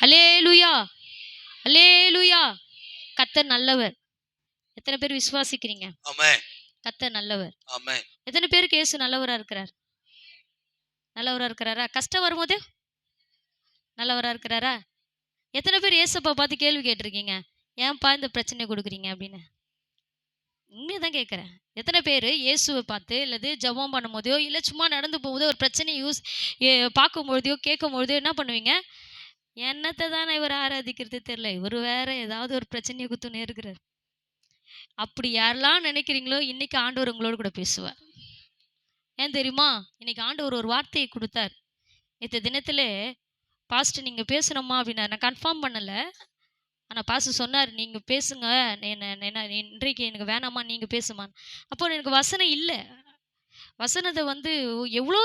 அல்லேலூயா, அல்லேலூயா. கர்த்தர் நல்லவர். எத்தனை பேர் விசுவாசிக்கிறீங்க? ஆமென். கர்த்தர் நல்லவர். ஆமென். எத்தனை பேருக்கு இயேசு நல்லவரா இருக்கிறார்? நல்லவரா இருக்கிறாரா? கஷ்டம் வரும்போது நல்லவரா இருக்கிறாரா? எத்தனை பேர் இயேசுப்பா பார்த்து கேள்வி கேட்டிருக்கீங்க? ஏன்பா இந்த பிரச்சனையை கொடுக்குறீங்க அப்படின்னு? உண்மையை தான் கேட்குறேன். எத்தனை பேர் இயேசுவை பார்த்து இல்லது ஜெபம் பண்ணும்போதோ இல்லை சும்மா நடந்து போகும்போதோ ஒரு பிரச்சனையை பார்க்கும்பொழுதையோ கேட்கும்பொழுதோ என்ன பண்ணுவீங்க? என்னத்தை தானே இவர் ஆராதிக்கிறது தெரியல, இவர் வேற ஏதாவது ஒரு பிரச்சனையை குத்துனே இருக்கிறார். அப்படி யாரெல்லாம் நினைக்கிறீங்களோ இன்னைக்கு ஆண்டவர் உங்களோடு கூட பேசுவார். ஏன் தெரியுமா? இன்னைக்கு ஆண்டவர் ஒரு வார்த்தையை கொடுத்தார். இந்த தினத்துல பாஸ்டர் நீங்க பேசணுமா அப்படின்னா நான் கன்ஃபார்ம் பண்ணல. ஆனா பாஸ்டர் சொன்னார் நீங்க பேசுங்க, இன்றைக்கு எனக்கு வேணாமா நீங்க பேசுமா. அப்போ எனக்கு வசனம் இல்லை. வசனத்தை எவ்வளோ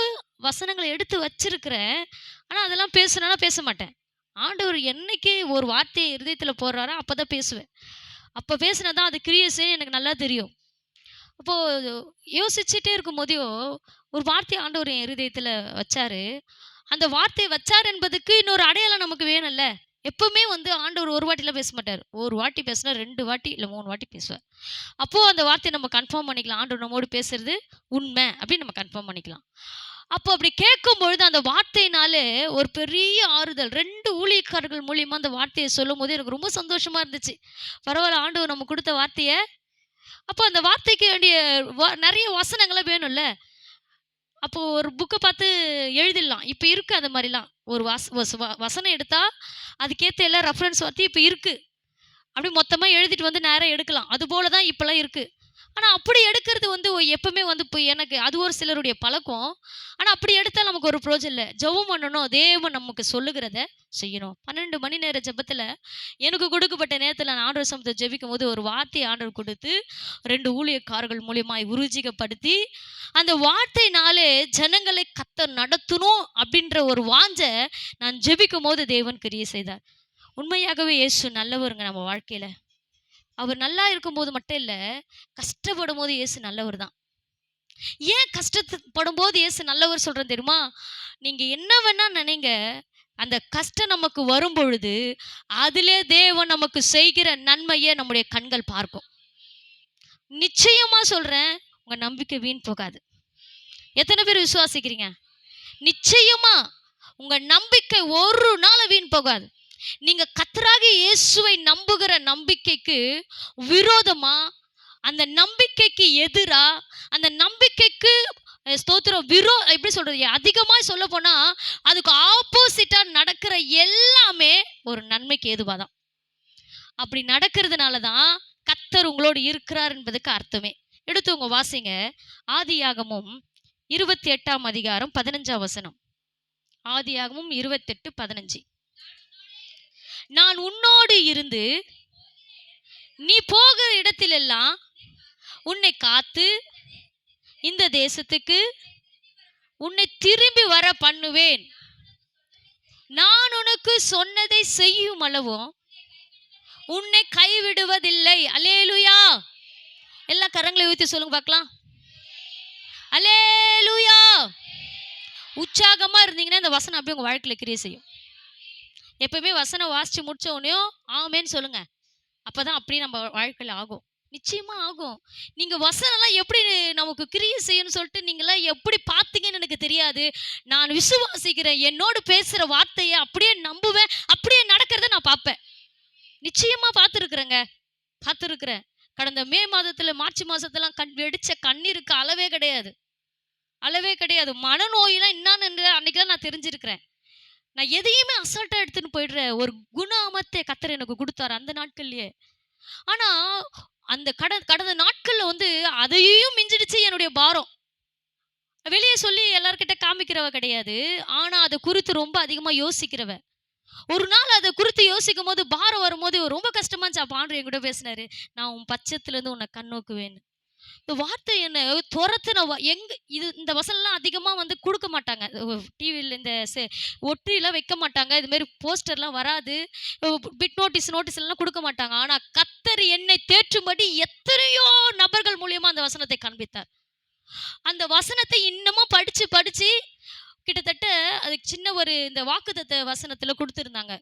வசனங்களை எடுத்து வச்சிருக்கிறேன். ஆனா அதெல்லாம் பேசுனா பேச மாட்டேன். ஆண்டவர் என்னைக்கு ஒரு வார்த்தையை இருதயத்துல போடுறாரோ அப்பதான் பேசுவேன். அப்ப பேசினதான் அது கிரியேஷன் எனக்கு நல்லா தெரியும். அப்போ யோசிச்சுட்டே இருக்கும் போதையோ ஒரு வார்த்தை ஆண்டவர் என் இருதயத்துல வச்சாரு. அந்த வார்த்தை வச்சார் என்பதுக்கு இன்னொரு அடையாளம் நமக்கு வேணும்ல. எப்பவுமே ஆண்டவர் ஒரு வாட்டில பேச மாட்டார். ஒரு வாட்டி பேசினா 2 வாட்டி இல்லை 3 வாட்டி பேசுவார். அப்போ அந்த வார்த்தையை நம்ம கன்ஃபார்ம் பண்ணிக்கலாம். ஆண்டவர் நம்மோடு பேசுறது உண்மை அப்படின்னு நம்ம கன்ஃபார்ம் பண்ணிக்கலாம். அப்போ அப்படி கேட்கும் பொழுது அந்த வார்த்தையினாலே ஒரு பெரிய ஆறுதல் 2 ஊழியக்காரர்கள் மூலியமா அந்த வார்த்தையை சொல்லும் போது எனக்கு ரொம்ப சந்தோஷமா இருந்துச்சு. பரவாயில்ல, ஆண்டவர் நம்ம கொடுத்த வார்த்தையை. அப்போ அந்த வார்த்தைக்கு வேண்டிய நிறைய வசனங்களை வேணும்ல. அப்போ ஒரு புக்கை பார்த்து எழுதிடலாம். இப்போ இருக்கு அந்த மாதிரிலாம். ஒரு வசனம் எடுத்தா அதுக்கேற்ற எல்லாம் ரெஃபரன்ஸ் வார்த்தை இப்போ இருக்கு. அப்படி மொத்தமாக எழுதிட்டு நேரம் எடுக்கலாம். அது போல தான் இப்போலாம் இருக்கு. ஆனால் அப்படி எடுக்கிறது எப்பவுமே இப்போ எனக்கு அது ஒரு சிலருடைய பழக்கம். ஆனால் அப்படி எடுத்தால் நமக்கு ஒரு பிரோஜனம் இல்லை. ஜெபம் பண்ணணும், தேவன் நமக்கு சொல்லுகிறத செய்யணும். 12 மணி நேர ஜெபத்தில் எனக்கு கொடுக்கப்பட்ட நேரத்தில் நான் ஆண்டவர் சமூகத்தை ஜெபிக்கும் போது ஒரு வார்த்தையை ஆண்டவர் கொடுத்து 2 ஊழியக்காரர்கள் மூலியமாய் உருஜிகப்படுத்தி அந்த வார்த்தையினாலே ஜனங்களை கர்த்தர் நடத்தணும் அப்படின்ற ஒரு வாஞ்சை நான் ஜெபிக்கும் போது தேவன் கிரியை செய்தார். உண்மையாகவே இயேசு நல்லவருங்க. நம்ம வாழ்க்கையில அவர் நல்லா இருக்கும்போது மட்டும் இல்லை, கஷ்டப்படும் போது இயேசு நல்லவர் தான். ஏன் கஷ்டப்படும் போது இயேசு நல்லவர் சொல்றேன் தெரியுமா? நீங்க என்ன வேணா நினைங்க, அந்த கஷ்டம் நமக்கு வரும் பொழுது அதிலே தேவன் நமக்கு செய்கிற நன்மையை நம்முடைய கண்கள் பார்க்கும். நிச்சயமா சொல்றேன், உங்க நம்பிக்கை வீண் போகாது. எத்தனை பேர் விசுவாசிக்கிறீங்க? நிச்சயமா உங்க நம்பிக்கை ஒரு நாள் வீண் போகாது. நீங்க கர்த்தராகிய இயேசுவை நம்புகிற நம்பிக்கைக்கு விரோதமா, அந்த நம்பிக்கைக்கு எதிரா, அந்த நம்பிக்கைக்கு ஸ்தோத்திரம் எப்படி சொல்றது, அதிகமா சொல்ல போனா அதுக்கு ஆப்போசிட்டா நடக்கிற எல்லாமே ஒரு நன்மைக்கு ஏதுவாதான். அப்படி நடக்கிறதுனாலதான் கர்த்தர் உங்களோடு இருக்கிறார் என்பதுக்கு அர்த்தமே. எடுத்து உங்க வாசிங்க ஆதியாகமும் 28ஆம் அதிகாரம் 15ஆம் வசனம். ஆதியாகமும் 28:15. நான் உன்னோடு இருந்து நீ போகிற இடத்திலெல்லாம் உன்னை காத்து இந்த தேசத்துக்கு உன்னை திரும்பி வர பண்ணுவேன். நான் உனக்கு சொன்னதை செய்யும் அளவும் உன்னை கைவிடுவதில்லை. அல்லேலூயா. எல்லா கரங்களை ஊத்தி சொல்லுங்க பார்க்கலாம். அல்லேலூயா. உற்சாகமா இருந்தீங்கன்னா இந்த வசனம் அப்படியே உங்க வாழ்க்கையில கிரியை செய்யும். எப்பவுமே வசனம் வாசிச்சு முடிச்ச உடனே ஆமேன்னு சொல்லுங்க. அப்பதான் அப்படியே நம்ம வாழ்க்கையில ஆகும். நிச்சயமா ஆகும். நீங்க வசனம்லாம் எப்படி நமக்கு கிரியை செய்யணும்னு சொல்லிட்டு நீங்களாம் எப்படி பார்த்தீங்கன்னு எனக்கு தெரியாது. நான் விசுவாசிக்கிறேன். என்னோடு பேசுற வார்த்தையை அப்படியே நம்புவேன். அப்படியே நடக்கிறத நான் பார்ப்பேன். நிச்சயமா பார்த்துருக்கிறேன். கடந்த மே மாதத்துல மார்ச் மாசத்துலாம் வெடிச்ச கண்ணீருக்கு அளவே கிடையாது. மனநோயெல்லாம் என்னன்னு அன்னைக்குதான் நான் தெரிஞ்சிருக்கிறேன். நான் எதையுமே அசால்ட்டா எடுத்துன்னு போயிடுறேன். ஒரு குணாமத்தை கர்த்தர் எனக்கு கொடுத்தாரு அந்த நாட்கள்லயே. ஆனா அந்த கடந்த நாட்கள்ல அதையும் மிஞ்சிடுச்சு என்னுடைய பாரம். வெளியே சொல்லி எல்லார்கிட்ட காமிக்கிறவ கிடையாது. ஆனா அதை குறித்து ரொம்ப அதிகமா யோசிக்கிறவ. ஒரு நாள் அதை குறித்து யோசிக்கும் போது பாரம் வரும்போது ரொம்ப கஷ்டமா இருந்துச்சு. அப்ப ஆண்டவர் என்கிட்ட பேசினாரு, நான் உன் பட்சத்துல இருந்து உன்னை கண்ணோக்குவேன். இந்த வார்த்தை என்ன துரத்துன இந்த வசனம்லாம் அதிகமா கொடுக்க மாட்டாங்க. டிவியில் இந்த ஒற்றிலாம் வைக்க மாட்டாங்க. இது மாதிரி போஸ்டர்லாம் வராது. பிட் நோட்டீஸ் எல்லாம் கொடுக்க மாட்டாங்க. ஆனா கர்த்தர் என்னை தேற்றும்படி எத்தனையோ நபர்கள் மூலியமா அந்த வசனத்தை காண்பித்தார். அந்த வசனத்தை இன்னமும் படிச்சு கிட்டத்தட்ட அதுக்கு சின்ன ஒரு இந்த வாக்குத்தத்த வசனத்துல கொடுத்துருந்தாங்க.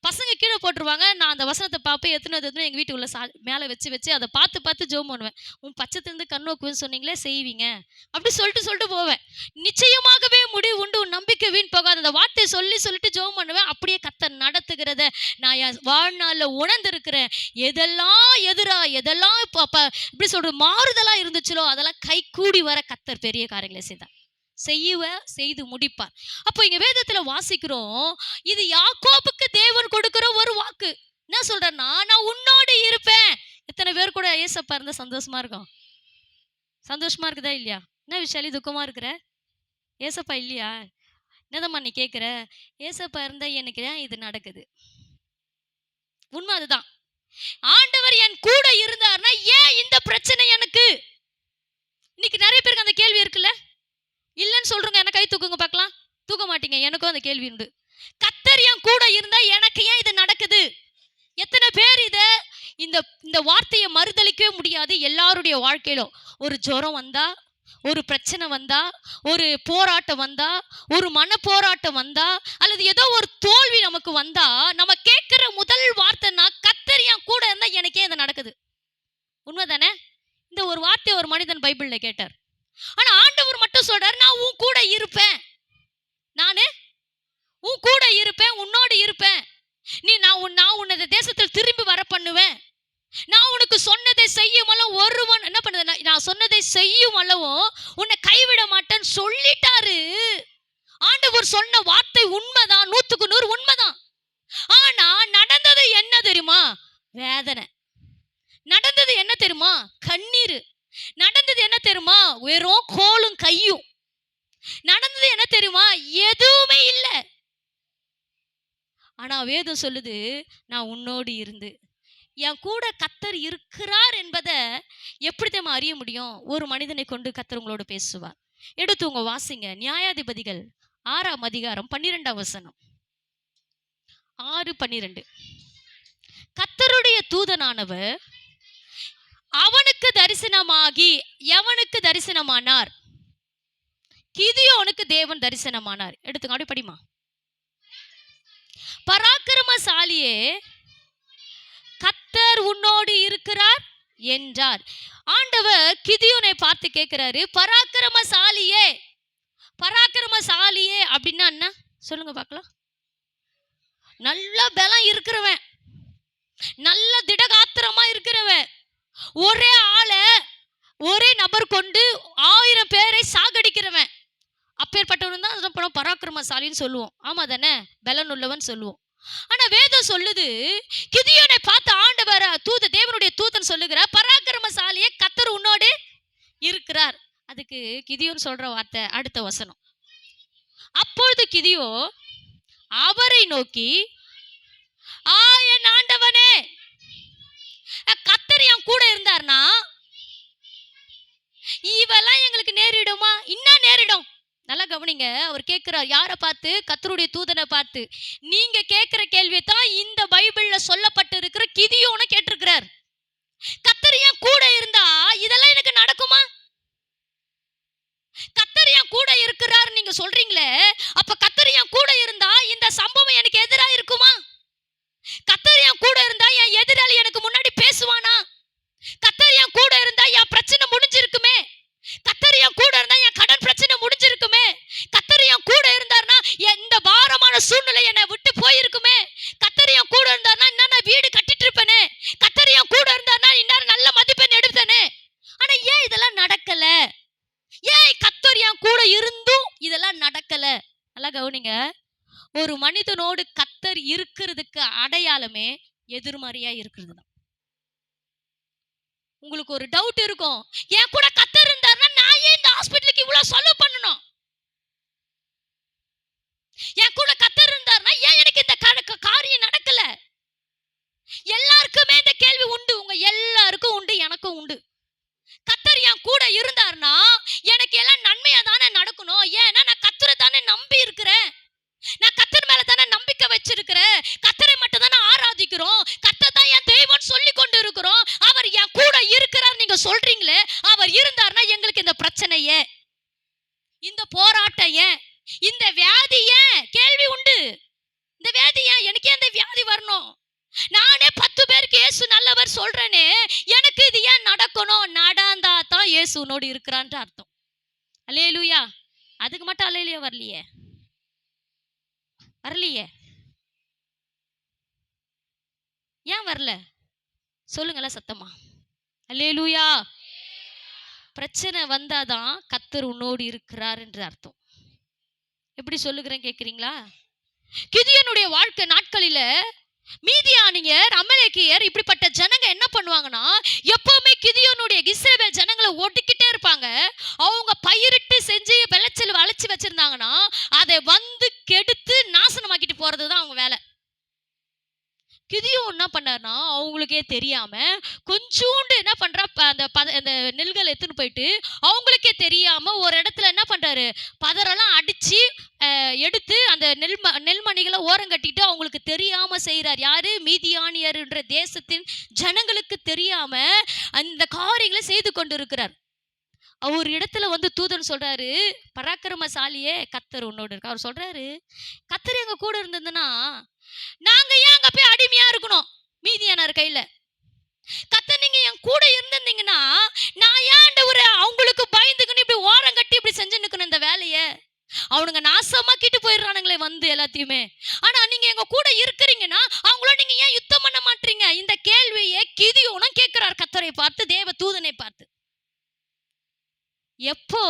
பசங்க கீழே போட்டுருவாங்க. நான் அந்த வசனத்தை பார்ப்பேன். எத்தனை எங்க வீட்டு உள்ள மேலே வச்சு அதை பார்த்து ஜெபம் பண்ணுவேன். உன் பச்சத்திலிருந்து கண்ணோக்குன்னு சொன்னீங்களே செய்வீங்க அப்படி சொல்லிட்டு போவேன். நிச்சயமாகவே முடிவு உண்டு, உன் நம்பிக்கை வீண் போகாத அந்த வார்த்தையை சொல்லிட்டு ஜெபம் பண்ணுவேன். அப்படியே கர்த்தர் நடத்துகிறத நான் என் வாழ்நாள்ல உணர்ந்திருக்கிறேன். எதெல்லாம் இப்படி சொல்ற மாறுதலா இருந்துச்சோ அதெல்லாம் கை கூடி வர கர்த்தர் பெரிய காரியங்களை செய்தார், செய்து முடிப்பார். அப்போ இங்க வேதத்துல வாசிக்கிறோம், இது யாக்கோபுக்கு தேவன் கொடுக்கிற ஒரு வாக்கு. என்ன சொல்றேன்னா, நான் உன்னோடு இருப்பேன். எத்தனை பேர் கூட ஏசப்பா இருந்தா சந்தோஷமா இருக்கும்? சந்தோஷமா இருக்குதா இல்லையா? என்ன விஷயம் துக்கமா இருக்கிற? ஏசப்பா இல்லையா? என்னதம்மா நீ கேட்குற? ஏசப்பா இருந்தா எனக்கு ஏன் இது நடக்குது? உண்மை அதுதான். ஆண்டவர் என் கூட இருந்தார்னா ஏன் இந்த பிரச்சனை எனக்கு? இன்னைக்கு நிறைய பேருக்கு அந்த கேள்வி இருக்குல்ல. இல்லைன்னு சொல்றவங்க என்ன கை தூக்குங்க பார்க்கலாம். தூக்க மாட்டீங்க. எனக்கும் அந்த கேள்வி உண்டு. கர்த்தர் என் கூட இருந்தா எனக்கு ஏன் இது நடக்குது? எத்தனை பேர் இந்த வார்த்தையை மறுதளிக்கவே முடியாது. எல்லாருடைய வாழ்க்கையிலும் ஒரு ஜுரம் வந்தா, ஒரு பிரச்சனை வந்தா, ஒரு போராட்டம் வந்தா, ஒரு மன போராட்டம் வந்தா, அல்லது ஏதோ ஒரு தோல்வி நமக்கு வந்தா, நம்ம கேட்கிற முதல் வார்த்தைனா கர்த்தர் என் கூட இருந்தா எனக்கே இது நடக்குது. உண்மைதானே? இந்த ஒரு வார்த்தையை ஒரு மனிதன் பைபிள்ல கேட்டார். ஆனா ஆண்டவர் மட்டும் சொல்றாரு, நான் உன் கூட இருப்பேன். நானு உன் கூட இருப்பேன், உன்னோடு இருப்பேன். நான் உன்னை தேசத்தில் திரும்பி வர பண்ணுவேன். நான் உனக்கு சொன்னதை செய்யும் அளவு ஒருவன் என்ன பண்ணுது, நான் சொன்னதை செய்யும் அளவும் உன்னை கைவிட மாட்டேன்னு சொல்லிட்டாரு. ஆண்டவர் சொன்ன வார்த்தை உண்மைதான், 100% உண்மைதான். ஆனா நடந்தது என்ன தெரியுமா? வேதனை. நடந்தது என்ன தெரியுமா? கண்ணீர். நடந்தது என்ன தெரியுமா? வெறும் கோலும் கையும். நடந்தது என்ன தெரியுமா? எதுவுமே இல்லை. ஆனா வேதம் சொல்லுது, நான் உன்னோடு இருந்து என் கூட கர்த்தர் இருக்கிறார் என்பதை எப்படி தான் அறிய முடியும்? ஒரு மனிதனை கொண்டு கர்த்தர் உங்களோட பேசுவார். எடுத்து உங்க வாசிங்க, நியாயாதிபதிகள் 6ஆம் அதிகாரம் 12ஆம் வசனம். 6:12. கர்த்தருடைய தூதனானவர் அவனுக்கு தரிசனமாகி எவனுக்கு தரிசனமானார்? கிதியோனுக்கு தேவன் தரிசனமானார். எடுத்துங்க, அப்படி படிமா. பராக்கிரமசாலியே, கர்த்தர் உன்னோடு இருக்கிறார் என்றார். ஆண்டவர் கிதியோனை பார்த்து கேட்கிறாரு, பராக்கிரமசாலியே. பராக்கிரமசாலியே அப்படின்னா என்ன சொல்லுங்க பார்க்கலாம். நல்ல பலம் இருக்கிறவன், நல்ல திடகாத்திரமா இருக்கிறவன், ஒரே நபர் கொண்டு 1000 பேரை சாகடிக்கிறவன், அப்பேற்பட்டவன் தான் பராக்கிரமசாலின்னு சொல்லுவோம். ஆமா தானே? பலன் உள்ளவன் சொல்லுவோம். ஆனா வேதம் சொல்லுது, கிதியோனை பார்த்து ஆண்டவர் தேவனுடைய தூதன் சொல்லுகிறார், பராக்கிரமசாலியே, கர்த்தர் உன்னோடு இருக்கிறார். அதுக்கு கிதியோன் சொல்ற வார்த்தை அடுத்த வசனம். அப்பொழுது கிதியோ அவரை நோக்கி, என் ஆண்டவனே, கர்த்தர் என் கூட இருந்தார்னா இவெல்லாம் எங்களுக்கு நேரிடுமா? இன்னும் நேரிடும். நல்லா கவனிங்க. அவர் கேட்கிறார் யாரை பார்த்து? கர்த்தருடைய தூதனை பார்த்து. நீங்க கேட்கிற கேள்வியை தான் இந்த பைபிள்ல சொல்லப்பட்டு இருக்கிற கிதியோனை கேட்டிருக்கிறார். கர்த்தர் என் கூட இருந்தா இதெல்லாம் எனக்கு நடக்குமா? கர்த்தர் என் கூட இருக்கிறார் நீங்க சொல்றீங்களே, அப்ப கர்த்தர் என் கூட இருந்தா இந்த சம்பவம் எனக்கு எதிரா இருக்குமா? கர்த்தர் என் கூட இருந்தா என் எதிராளி எனக்கு முன்னாடி பேசுவானா? கர்த்தர் என் கூட இருந்தா என் பிரச்சனை முடிஞ்சிருக்குமே. கர்த்தர் என் கூட இருந்தா என் கடன் பிரச்சனை முடிஞ்சிருக்குமே. கர்த்தர் என் கூட இருந்தார்னா இந்த பாரமான சூழ்நிலை என்னை விட்டு போயிருக்குமே. கர்த்தர் என் கூட இருந்தார்னா நான் வீடு கட்டிட்டு இருப்பேனே. கர்த்தர் என் கூட இருந்தார்னா இந்நேரம் நல்ல மதிப்பெண் எடுத்தேனே. ஆனா ஏன் இதெல்லாம் நடக்கல? ஏன் கர்த்தர் என் கூட இருந்தும் இதெல்லாம் நடக்கல? நல்லா கவனிங்க. ஒரு மனிதனோடு கர்த்தர் இருக்கிறதுக்கு அடையாளமே எதிர்மறையா இருக்கிறது தான். உங்களுக்கு ஒரு டவுட் இருக்கும், என் கூட கர்த்தர் இருந்தார்னா நான் ஏன் இந்த ஹாஸ்பிடலுக்கு இவ்வளவு செலவு பண்ணணும்? என் கூட கர்த்தர் இருந்தார்னா ஏன் எனக்கு இந்த காரியம் நடக்கல? எல்லாருக்குமே இந்த கேள்வி உண்டு. உங்க எல்லாருக்கும் உண்டு, எனக்கும் உண்டு. கர்த்தர் என் கூட இருந்தார்னா எனக்கு எல்லாம் நன்மையா தானே நடக்கணும். ஏன்னா நான் கர்த்தரை தானே நம்பி இருக்கிறேன். நான் கர்த்தர் மேல தானே நம்பிக்கை வச்சிருக்கிறேன். கர்த்தரை மட்டும் தானே ஆராதிக்கிறோம். கர்த்தர் தான் என் தெய்வம் சொல்லி கொண்டு இருக்கிறோம். அவர் என் கூட இருக்கிறார் நீங்க சொல்றீங்களே, அவர் இருந்தார்னா எங்களுக்கு இந்த பிரச்சனை ஏன், இந்த போராட்டம் ஏன், இந்த வியாதி ஏன் கேள்வி உண்டு. இந்த வியாதி ஏன், எனக்கு ஏன் இந்த வியாதி வரணும்? நானே 10 பேருக்கு இயேசு நல்லவர் சொல்றேனே, எனக்கு இது ஏன் நடக்கணும்? நடந்தா தான் இயேசு உன்னோடு இருக்கிறான்ற அர்த்தம். அல்லேலூயா. அதுக்கு மட்டும் அல்லேலூயா வரலையே, வரலையே. ஏன் வரல சொல்லுங்களேன் சத்தமா. அல்லேலூயா. பிரச்சனை வந்தாதான் கர்த்தர் உன்னோடு இருக்கிறார் என்று அர்த்தம். எப்படி சொல்லுகிறேன் கேக்குறீங்களா? கிதியோனுடைய வாழ்க்கை நாட்களில மீதியானியர், அமலேக்கியர் இப்படிப்பட்ட ஜனங்க என்ன பண்ணுவாங்கன்னா, எப்பவுமே கிதியோனுடைய இஸ்ரவேல் ஜனங்களை ஒடுக்கிட்டே இருப்பாங்க. அவங்க பயிரிட்டு செஞ்சு விளைச்சல் வளைச்சு வச்சிருந்தாங்கன்னா அதை வந்து கெடுத்து நாசனமாக்கிட்டு போறதுதான் அவங்க வேலை. கிதியோன் என்ன பண்ணார்னா, அவங்களுக்கே தெரியாம கொஞ்சோண்டு என்ன பண்றா, அந்த நெல்களை எடுத்துன்னு போயிட்டு அவங்களுக்கே தெரியாம ஒரு இடத்துல என்ன பண்றாரு, பதரெல்லாம் அடிச்சு எடுத்து அந்த நெல்மணிகளை ஓரம் கட்டிட்டு அவங்களுக்கு தெரியாம செய்யறார். யாரு? மீதியானியர் என்ற தேசத்தின் ஜனங்களுக்கு தெரியாம அந்த காரியங்களை செய்து கொண்டு இருக்கிறார். அவர் இடத்துல வந்து தூதன் சொல்றாரு, பராக்கிரமசாலியே கர்த்தர் உன்னோடு இருக்கு. அவர் சொல்றாரு, கர்த்தர் எங்க கூட இருந்ததுன்னா நாங்க ஏன் அங்க போய் அடிமையா இருக்கணும் மீதியானார் கையில? கர்த்தர் நீங்க என் கூட இருந்திருந்தீங்கன்னா நான் ஏன் ஆண்டவரே அவங்களுக்கு பயந்துக்கணும் இப்படி ஓரம் கட்டி இப்படி செஞ்சு நிக்கணும் இந்த வேலையை? அவனுங்க நாசமாக்கிட்டு போயிடுறானுங்களே வந்து எல்லாத்தையுமே. ஆனா நீங்க எங்க கூட இருக்கிறீங்கன்னா அவங்கள நீங்க ஏன் யுத்தம் பண்ண மாட்டீங்க? இந்த கேள்வியை கிதியோனும் கேட்கிறார் கர்த்தரை பார்த்து, தேவ தூதனை பார்த்து. எப்போ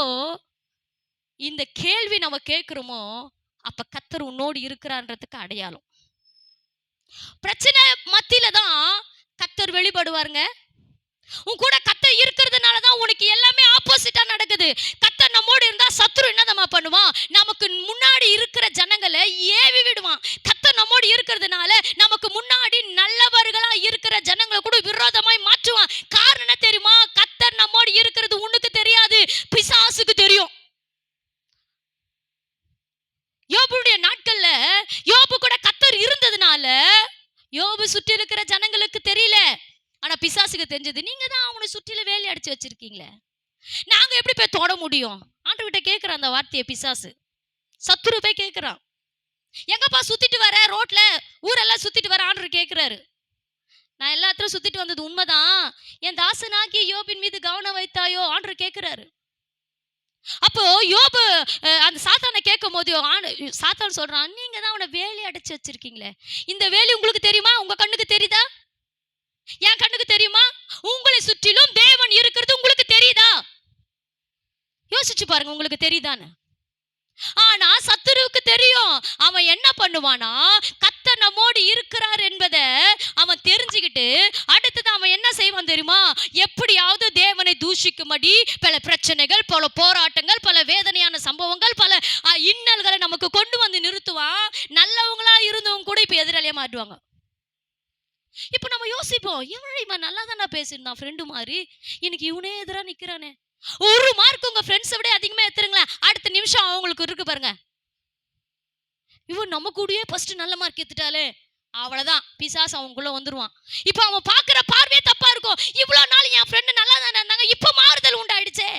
இந்த கேள்வி நம்ம கேட்கிறோமோ அப்ப கர்த்தர் உன்னோடு இருக்கிறான்றதுக்கு அடையாளம். பிரச்சனை மத்தியில தான் கர்த்தர் வெளிப்படுவாருங்க. உன் கூட கர்த்தர் இருக்கிறதுனாலதான் உனக்கு எல்லாமே ஆப்போசிட்டா நடக்குது. கர்த்தர் நம்மோடு இருந்தா சத்துரு என்னதமா பண்ணுவான்? நமக்கு முன்னாடி இருக்கிற ஜனங்களை ஏவி விடுவான். கர்த்தர் நம்மோடு இருக்கிறதுனால நமக்கு முன்னாடி நல்லவர்களா இருக்கிற ஜனங்களை கூட விரோதமாய் மாற்றுவான். காரணம் என்ன தெரியுமா? கர்த்தர் நம்மோடு இருக்கிறது உனக்கு தெரியாது, பிசாசுக்கு தெரியும். யோபுடைய நாட்கள்ல யோபு கூட கர்த்தர் இருந்ததுனால யோபு சுற்றி இருக்கிற ஜனங்களுக்கு தெரியல, ஆனா பிசாசுக்கு தெரிஞ்சது. நீங்க தான் அவனை சுற்றில வேலி அடிச்சு வச்சிருக்கீங்களே, நாங்க எப்படி போய் தொட முடியும்? ஆண்டவர்கிட்ட கேட்கிறான் அந்த வார்த்தையை பிசாசு. சத்துரு போய் கேட்கிறான், எங்கப்பா சுத்திட்டு வர, ரோட்ல ஊரெல்லாம் சுத்திட்டு வர? ஆண்டவர் கேட்கிறாரு, நான் எல்லாத்தையும் சுத்திட்டு வந்தது உண்மைதான், என் தாசனாகி யோபின் மீது கவனம் வைத்தாயோ? ஆண்டவர் கேட்கிறாரு. அப்போ யோபு அந்த சாத்தானை கேட்கும் போது சாத்தான் சொல்றான், நீங்க தான் அவனை வேலி அடைச்சு வச்சிருக்கீங்களே, இந்த வேலி உங்களுக்கு தெரியுமா? உங்க கண்ணுக்கு தெரியுதா? என் கண்ணுக்கு தெரியுமா? உங்களை சுற்றிலும் தேவன் இருக்கிறது உங்களுக்கு தெரியுதா? யோசிச்சு பாருங்க, உங்களுக்கு தெரியுதான்னு. ஆனா சத்துருவுக்கு தெரியும். அவன் என்ன பண்ணுவானா, கர்த்தர் நம்மோடு இருக்கிறார் என்பதை அவன் தெரிஞ்சுக்கிட்டு அடுத்தது அவன் என்ன செய்வான் தெரியுமா? எப்படியாவது தேவனை தூஷிக்கும்படி பல பிரச்சனைகள், பல போராட்டங்கள், பல வேதனையான சம்பவங்கள், பல இன்னல்களை நமக்கு கொண்டு வந்து நிறுத்துவான். நல்லவங்களா இருந்தவங்க கூட இப்ப எதிராளியா மாட்டுவாங்க. இப்ப நம்ம யோசிப்போம், இவன் நல்லா தானே பேசியிருந்தான் ஃப்ரெண்டு மாதிரி, இன்னைக்கு இவனே எதிராக நிக்கிறானே. ஒரு மார்க் உங்க ஃப்ரெண்ட்ஸை விட அதிகமா எடுத்துருங்களேன், அடுத்த நிமிஷம் அவங்களுக்கு இருக்கு பாருங்க, இவன் நம்ம கூடயே ஃபர்ஸ்ட் நல்ல மார்க் எடுத்துட்டாலே அவ்வளவுதான், பிசாசு அவங்களுக்குள்ள வந்துருவான். இப்ப அவன் பாக்குற பார்வையே தப்பா இருக்கும். இவ்வளவு நாள் என் ஃப்ரெண்டு நல்லா தானே இருந்தாங்க, இப்ப மாறுதல் உண்டாயிடுச்சே.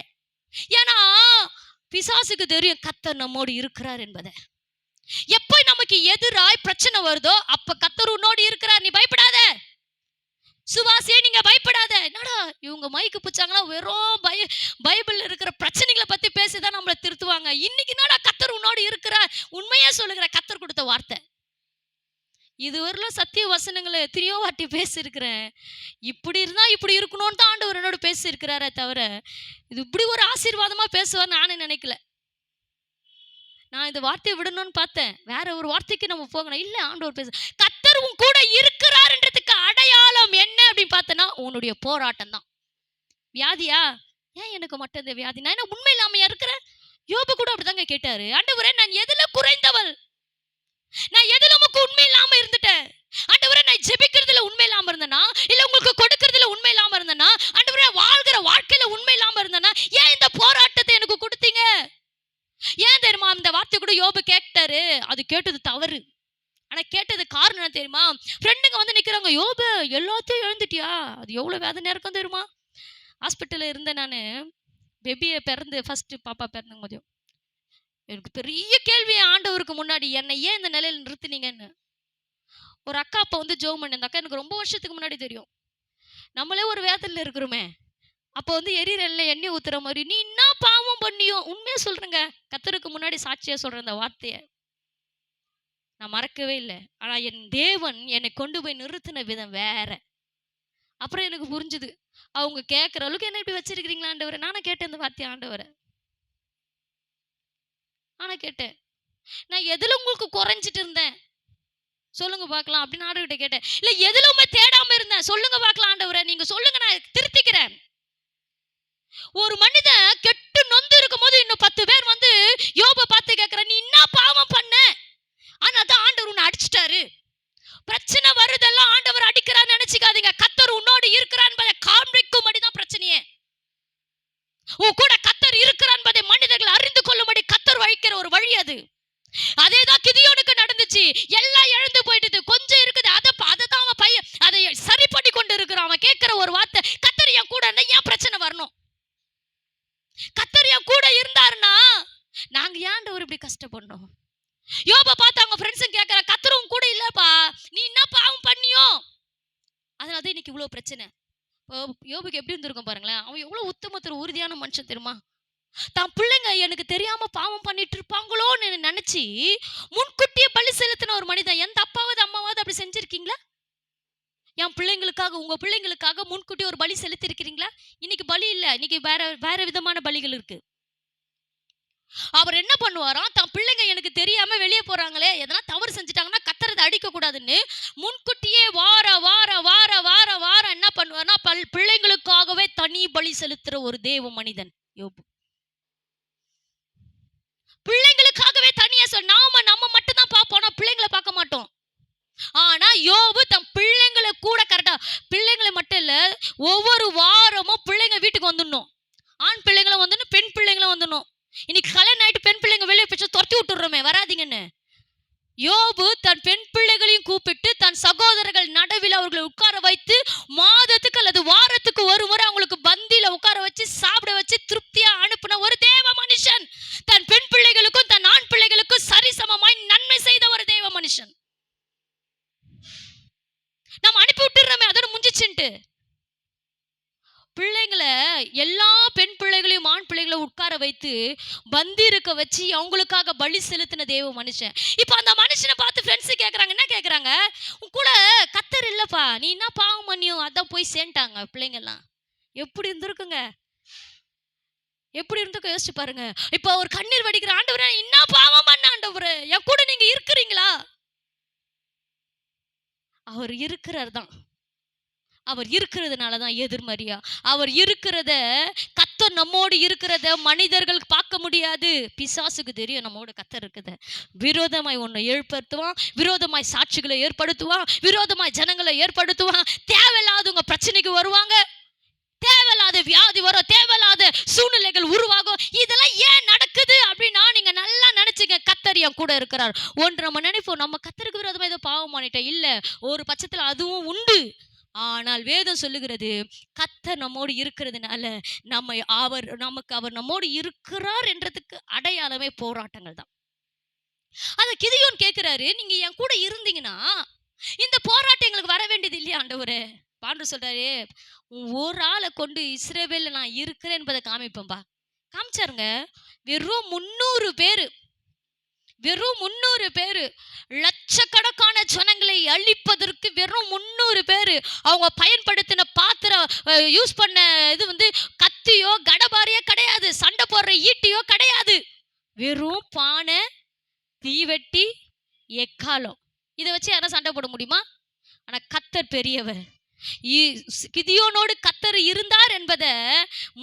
ஏன்னா பிசாசுக்கு தெரியும் கர்த்தர் நம்மோடு இருக்கிறார் என்பதை. எப்ப நமக்கு எதிராய் பிரச்சனை வருதோ அப்ப கர்த்தர் உன்னோடு இருக்கிறார், நீ பயப்படாத. சுவாசியே நீங்க பயப்படாத. என்னடா இவங்க மைக்கு பிடிச்சாங்களா வெறும் பைபிள் இருக்கிற பிரச்சனைகளை பத்தி பேசிதான் நம்மளை திருத்துவாங்க. இன்னைக்கு என்னடா கர்த்தர் உன்னோடு இருக்கிறார், உண்மையா சொல்லுகிற கர்த்தர் கொடுத்த வார்த்தை. இதுவரையிலும் சத்திய வசனங்களை எத்தனையோ வாட்டி பேசியிருக்கிறேன். இப்படி இருந்தா இப்படி இருக்கணும்னு தான் ஆண்டவர் என்னோட பேசியிருக்கிறாரே தவிர இது இப்படி ஒரு ஆசீர்வாதமா பேசுவார் நானும் நினைக்கல. நான் இந்த வார்த்தையை விடணும்னு பார்த்தேன், வேற ஒரு வார்த்தைக்கு நம்ம போகணும். இல்ல, ஆண்டவர் பேச கர்த்தர் உன் கூட இருக்கிறார்ன்றதுக்கு அடையாளம் என்ன அப்படின்னு பார்த்தனா உன்னுடைய போராட்டம் தான். வியாதியா? ஏன் எனக்கு மட்டும் இந்த வியாதி? நான் என்ன உண்மை இல்லாமையா இருக்கிறேன்? யோபு கூட அப்படிதாங்க கேட்டாரு, ஆண்டவரே நான் எதுல குறைந்தவள், நான் எதுல உமக்கு உண்மை இல்லாம இருந்துட்டேன்? ஆண்டவரே நான் ஜெபிக்கிறதுல உண்மை இல்லாம இருந்தேனா, இல்ல உங்களுக்கு கொடுக்கறதுல உண்மை இல்லாம இருந்தேனா, ஆண்டவரே வாழ்கிற வாழ்க்கையில உண்மை இல்லாம இருந்தேனா, ஏன் இந்த போராட்டத்தை எனக்கு கொடுத்தீங்க? ஏன் தெரியுமா இந்த வார்த்தை கூட யோபு கேட்டாரு? அது கேட்டது தவறு, ஆனா கேட்டது காரணம் என்ன தெரியுமா? ஃப்ரெண்டுங்க வந்து நிக்கிறாங்க, யோபு எல்லாத்தையும் எழுந்துட்டியா? அது எவ்வளவு வேதனை இருக்கும் தெரியுமா? ஹாஸ்பிட்டல்ல இருந்தேன் நானு, பேபியை பிறந்து ஃபர்ஸ்ட் பாப்பா பிறந்தும் போது எனக்கு பெரிய கேள்வி ஆண்டவருக்கு முன்னாடி, என்னை ஏன் இந்த நிலையில நிறுத்துனீங்கன்னு. ஒரு அக்கா அப்ப வந்து ஜெபம் பண்ண, அந்த அக்கா எனக்கு ரொம்ப வருஷத்துக்கு முன்னாடி தெரியும். நம்மளே ஒரு வேதனையில இருக்கிறோமே, அப்போ வந்து எரியிறல்ல எண்ணெய் ஊத்துற மாதிரி, நீ என்ன பாவம் பண்ணியோ, உண்மையா சொல்றேங்க, கர்த்தருக்கு முன்னாடி சாட்சியா சொல்றேன் அந்த வார்த்தையை நான் மறக்கவே இல்லை. ஆனா என் தேவன் என்னை கொண்டு போய் நிறுத்தின விதம் வேற. அப்புறம் எனக்கு புரிஞ்சுது, அவங்க கேட்குற அளவுக்கு என்ன இப்படி வச்சிருக்கிறீங்களா ஆண்டவரை. நானும் கேட்டேன் இந்த வார்த்தையை ஆண்டவரை, நானும் கேட்டேன், நான் எதுல உங்களுக்கு குறைஞ்சிட்டு இருந்தேன் சொல்லுங்க பார்க்கலாம் அப்படின்னு ஆண்டவர்கிட்ட கேட்டேன். இல்ல எதுலுமே தேடாம இருந்தேன் சொல்லுங்க பார்க்கலாம் ஆண்டவரை, நீங்க சொல்லுங்க நான் திருத்திக்கிறேன். ஒரு மனிதன் கெட்டு நொந்து இருக்கும் போது இன்னும் 10 பேர் வந்து யோபை பார்த்து கேட்கிற, நீ என்ன பாவம் பண்ண? ஆனா தான் ஆண்டவர் உன்னை அடிச்சிட்டாரு. பிரச்சனை வருதெல்லாம் ஆண்டவர் அடிக்கிறான்னு நினைச்சுக்காதீங்க. கர்த்தர் உன்னோடு இருக்கிறார் என்பதை காண்பிக்கும்படி தான் பிரச்சனையே. உன் கூட கர்த்தர் இருக்கிறார் என்பதை மனிதர்கள் அறிந்து கொள்ளும்படி கர்த்தர் வைக்கிற ஒரு வழி அது. அதேதான் கிதியோனுக்கு நடந்துச்சு. எல்லாம் இழந்து போயிட்டது, கொஞ்சம் இருக்குது, அதை தான் அவன் பையன் அதை சரி பண்ணி கொண்டு இருக்கிறான். அவன் கேட்கிற ஒரு வார்த்தை, கர்த்தர் என் கூட இருந்தா ஏன் பிரச்சனை வரணும்? கர்த்தர் என் கூட இருந்தாருன்னா நாங்க ஏன்டவர் இப்படி கஷ்டப்படணும்? யோபை பார்த்து அவங்க ஃப்ரெண்ட்ஸும் கேட்கிற, கர்த்தரும் கூட இல்லப்பா, நீ என்ன பாவம் பண்ணியோ? அதனால இன்னைக்கு இவ்வளவு பிரச்சனை. யோபுக்கு எப்படி இருந்திருக்கும் பாருங்களேன். அவன் எவ்வளவு உத்தமத்தர் உறுதியான மனுஷன் தெரியுமா? தான் பிள்ளைங்க எனக்கு தெரியாம பாவம் பண்ணிட்டு இருப்பாங்களோன்னு நினைச்சு முன்கூட்டியே பலி செலுத்தின ஒரு மனிதன். எந்த அப்பாவது அம்மாவது அப்படி செஞ்சிருக்கீங்களா? என் பிள்ளைங்களுக்காக, உங்க பிள்ளைங்களுக்காக முன்கூட்டி ஒரு பலி செலுத்தி இருக்கிறீங்களா? இன்னைக்கு பலி இல்ல, இன்னைக்கு வேற விதமான பலிகள் இருக்கு. அவர் என்ன பண்ணுவாராம், தான் பிள்ளைங்க எனக்கு தெரியாம வெளியே போறாங்களே, எதனா தவறு செஞ்சுட்டாங்கன்னா கத்தரதை அடிக்க கூடாதுன்னு முன்கூட்டியே வார வார வார வார வாரம் என்ன பண்ணுவார்னா பிள்ளைங்களுக்காகவே தனி பலி செலுத்துற ஒரு தேவ மனிதன் யோபு. பிள்ளைங்களுக்காகவே தனியா நம்ம மட்டும் தான் பார்ப்போம், பிள்ளைங்களை பார்க்க மாட்டோம். ஆனா யோபு தன் பிள்ளைங்களை கூட கரெக்டா, பிள்ளைங்களை மட்டும் இல்ல, ஒவ்வொரு வாரமும் பிள்ளைங்க வீட்டுக்கு வந்துடணும். ஆண் பிள்ளைங்களும் வந்துடணும், பெண் பிள்ளைங்களும் வந்துடணும். இன்னைக்கு கல்யாணம் ஆயிட்டு பெண் பிள்ளைங்க வெளியே போச்சு துரத்தி விட்டுறோமே, வராதிங்கன்னு. யோபு தன் பெண் பிள்ளைகளையும் கூப்பிட்டு தன் சகோதரர்கள் நடுவில் அவர்களை உட்கார வைத்து மாதத்துக்கு அல்லது வாரத்துக்கு ஒரு முறை அவங்களுக்கு பந்தியில உட்கார வச்சு சாப்பிட வச்சு திருப்தியா அனுப்பின ஒரு தேவ மனுஷன். தன் பெண் பிள்ளைகளுக்கும் தன் ஆண் பிள்ளைகளுக்கும் சரிசமமாய் நன்மை செய்த ஒரு தேவ மனுஷன். நம்ம அனுப்பி விட்டுறோமே அதோட முடிஞ்சிச்சுன்ட்டு. பிள்ளைங்களை எல்லா பெண் பிள்ளைகளையும் ஆண் பிள்ளைகளை உட்கார வைத்து பந்தி இருக்க வச்சு அவங்களுக்காக பலி செலுத்தின தேவ மனுஷன். இப்ப அந்த மனுஷனை பார்த்து ஃப்ரெண்ட்ஸ் கேட்கறாங்க, என்ன கேட்கறாங்க, உன் கூட கத்தர் இல்லப்பா, நீ என்ன பாவம் பண்ணியோ அதான் போய் சேர்ந்துட்டாங்க பிள்ளைங்க எல்லாம். எப்படி இருந்திருக்குங்க, எப்படி இருந்துக்க யோசிச்சு பாருங்க. இப்ப ஒரு கண்ணீர் வடிக்கிற, ஆண்டவரே என்ன பாவம் பண்ண ஆண்டவரே, என் கூட நீங்க இருக்கிறீங்களா? அவர் இருக்கிறார் தான், அவர் இருக்கிறதுனால தான் எதிர்மறையா. அவர் இருக்கிறத, கர்த்தர் நம்மோடு இருக்கிறத மனிதர்கள் பார்க்க முடியாது. பிசாசுக்கு தெரியும் நம்மோட கர்த்தர் இருக்குது. விரோதமாய் ஒன்றை ஏற்படுத்துவான், விரோதமாய் சாட்சிகளை ஏற்படுத்துவான், விரோதமாய் ஜனங்களை ஏற்படுத்துவான். தேவையில்லாதவங்க பிரச்சனைக்கு வருவாங்க, தேவையில்லாத வியாதி வரும், தேவையில்லாத சூழ்நிலைகள் உருவாகும். இதெல்லாம் ஏன் நடக்குது அப்படின்னா நீங்க நல்லா நினைச்சுங்க, கர்த்தர் என் கூட இருக்கிறார். ஒன்று நம்ம நினைப்போம், நம்ம கர்த்தருக்கு விரோதமா ஏதோ பாவம் பண்ணிட்டோம். இல்ல, ஒரு பட்சத்துல அதுவும் உண்டு. ஆனால் வேதம் சொல்லுகிறது, கர்த்தர் நம்மோடு இருக்கிறதுனால அவர் நம்மோடு இருக்கிறார் என்றதுக்கு அடையாளமே போராட்டங்கள் தான். அத கிதியோன் கேட்கிறாரு, நீங்க என் கூட இருந்தீங்கன்னா இந்த போராட்டம் எங்களுக்கு வர வேண்டியது இல்லையா ஆண்டவரே? பாண்டு சொல்றாரு, ஒரு ஆளை கொண்டு இஸ்ரவேல்ல நான் இருக்கிறேன் என்பதை காமிப்பேன்பா. காமிச்சாருங்க. வெறும் 300 பேரு, வெறும் 300 பேரு, லட்சக்கணக்கான ஜனங்களை அழிப்பதற்கு வெறும் 300 பேரு. அவங்க பயன்படுத்தின பாத்திரம், யூஸ் பண்ண இது வந்து கத்தியோ கடபாரியோ கிடையாது, சண்டை போடுற ஈட்டியோ கிடையாது, வெறும் பானை, தீவெட்டி, எக்காலம். இதை வச்சு யாரும் சண்டை போட முடியுமா? ஆனா கர்த்தர் பெரியவர். கிதியோனோடு கர்த்தர் இருந்தார் என்பதை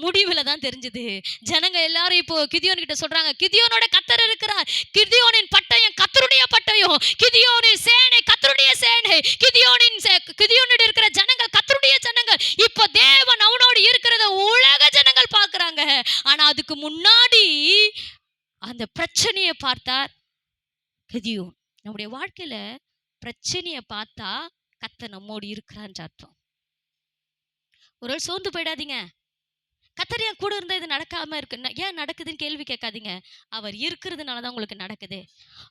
முடிவுல தான் தெரிஞ்சது. ஜனங்க எல்லாரும் இப்போ கிதியோன் கிட்ட சொல்றாங்க, கிதியோனோட கர்த்தர் இருக்கிறார், கிதியோனின் பட்டயம் கர்த்தருடைய பட்டயம், கிதியோனின் சேனை கர்த்தருடைய சேனை, கிதியோனோடு இருக்கிற ஜனங்கள் கர்த்தருடைய ஜனங்கள். இப்போ தேவன் அவனோடு இருக்கிறத உலக ஜனங்கள் பார்க்கறாங்க. ஆனா அதுக்கு முன்னாடி அந்த பிரச்சனையை பார்த்தார் கிதியோன். நம்முடைய வாழ்க்கையில பிரச்சனையை பார்த்தா கர்த்தர் நம்மோடு இருக்கிறான்னு அர்த்தம். ஒரு சோர்ந்து போயிடாதீங்க. கர்த்தர் என் கூட இருந்தா இது நடக்காம இருக்கு, ஏன் நடக்குதுன்னு கேள்வி கேட்காதீங்க. அவர் இருக்கிறதுனாலதான் உங்களுக்கு நடக்குது.